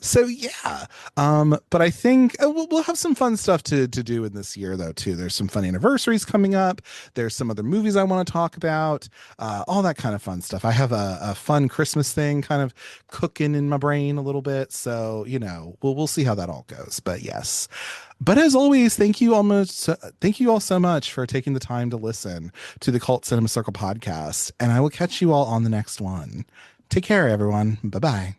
So yeah. But I think we'll have some fun stuff to do in this year though too. There's some fun anniversaries coming up. There's some other movies I want to talk about, all that kind of fun stuff. I have a fun Christmas thing kind of cooking in my brain a little bit. So, we'll see how that all goes. But yes. But as always, thank you all so much for taking the time to listen to the Cult Cinema Circle podcast. And I will catch you all on the next one. Take care, everyone. Bye-bye.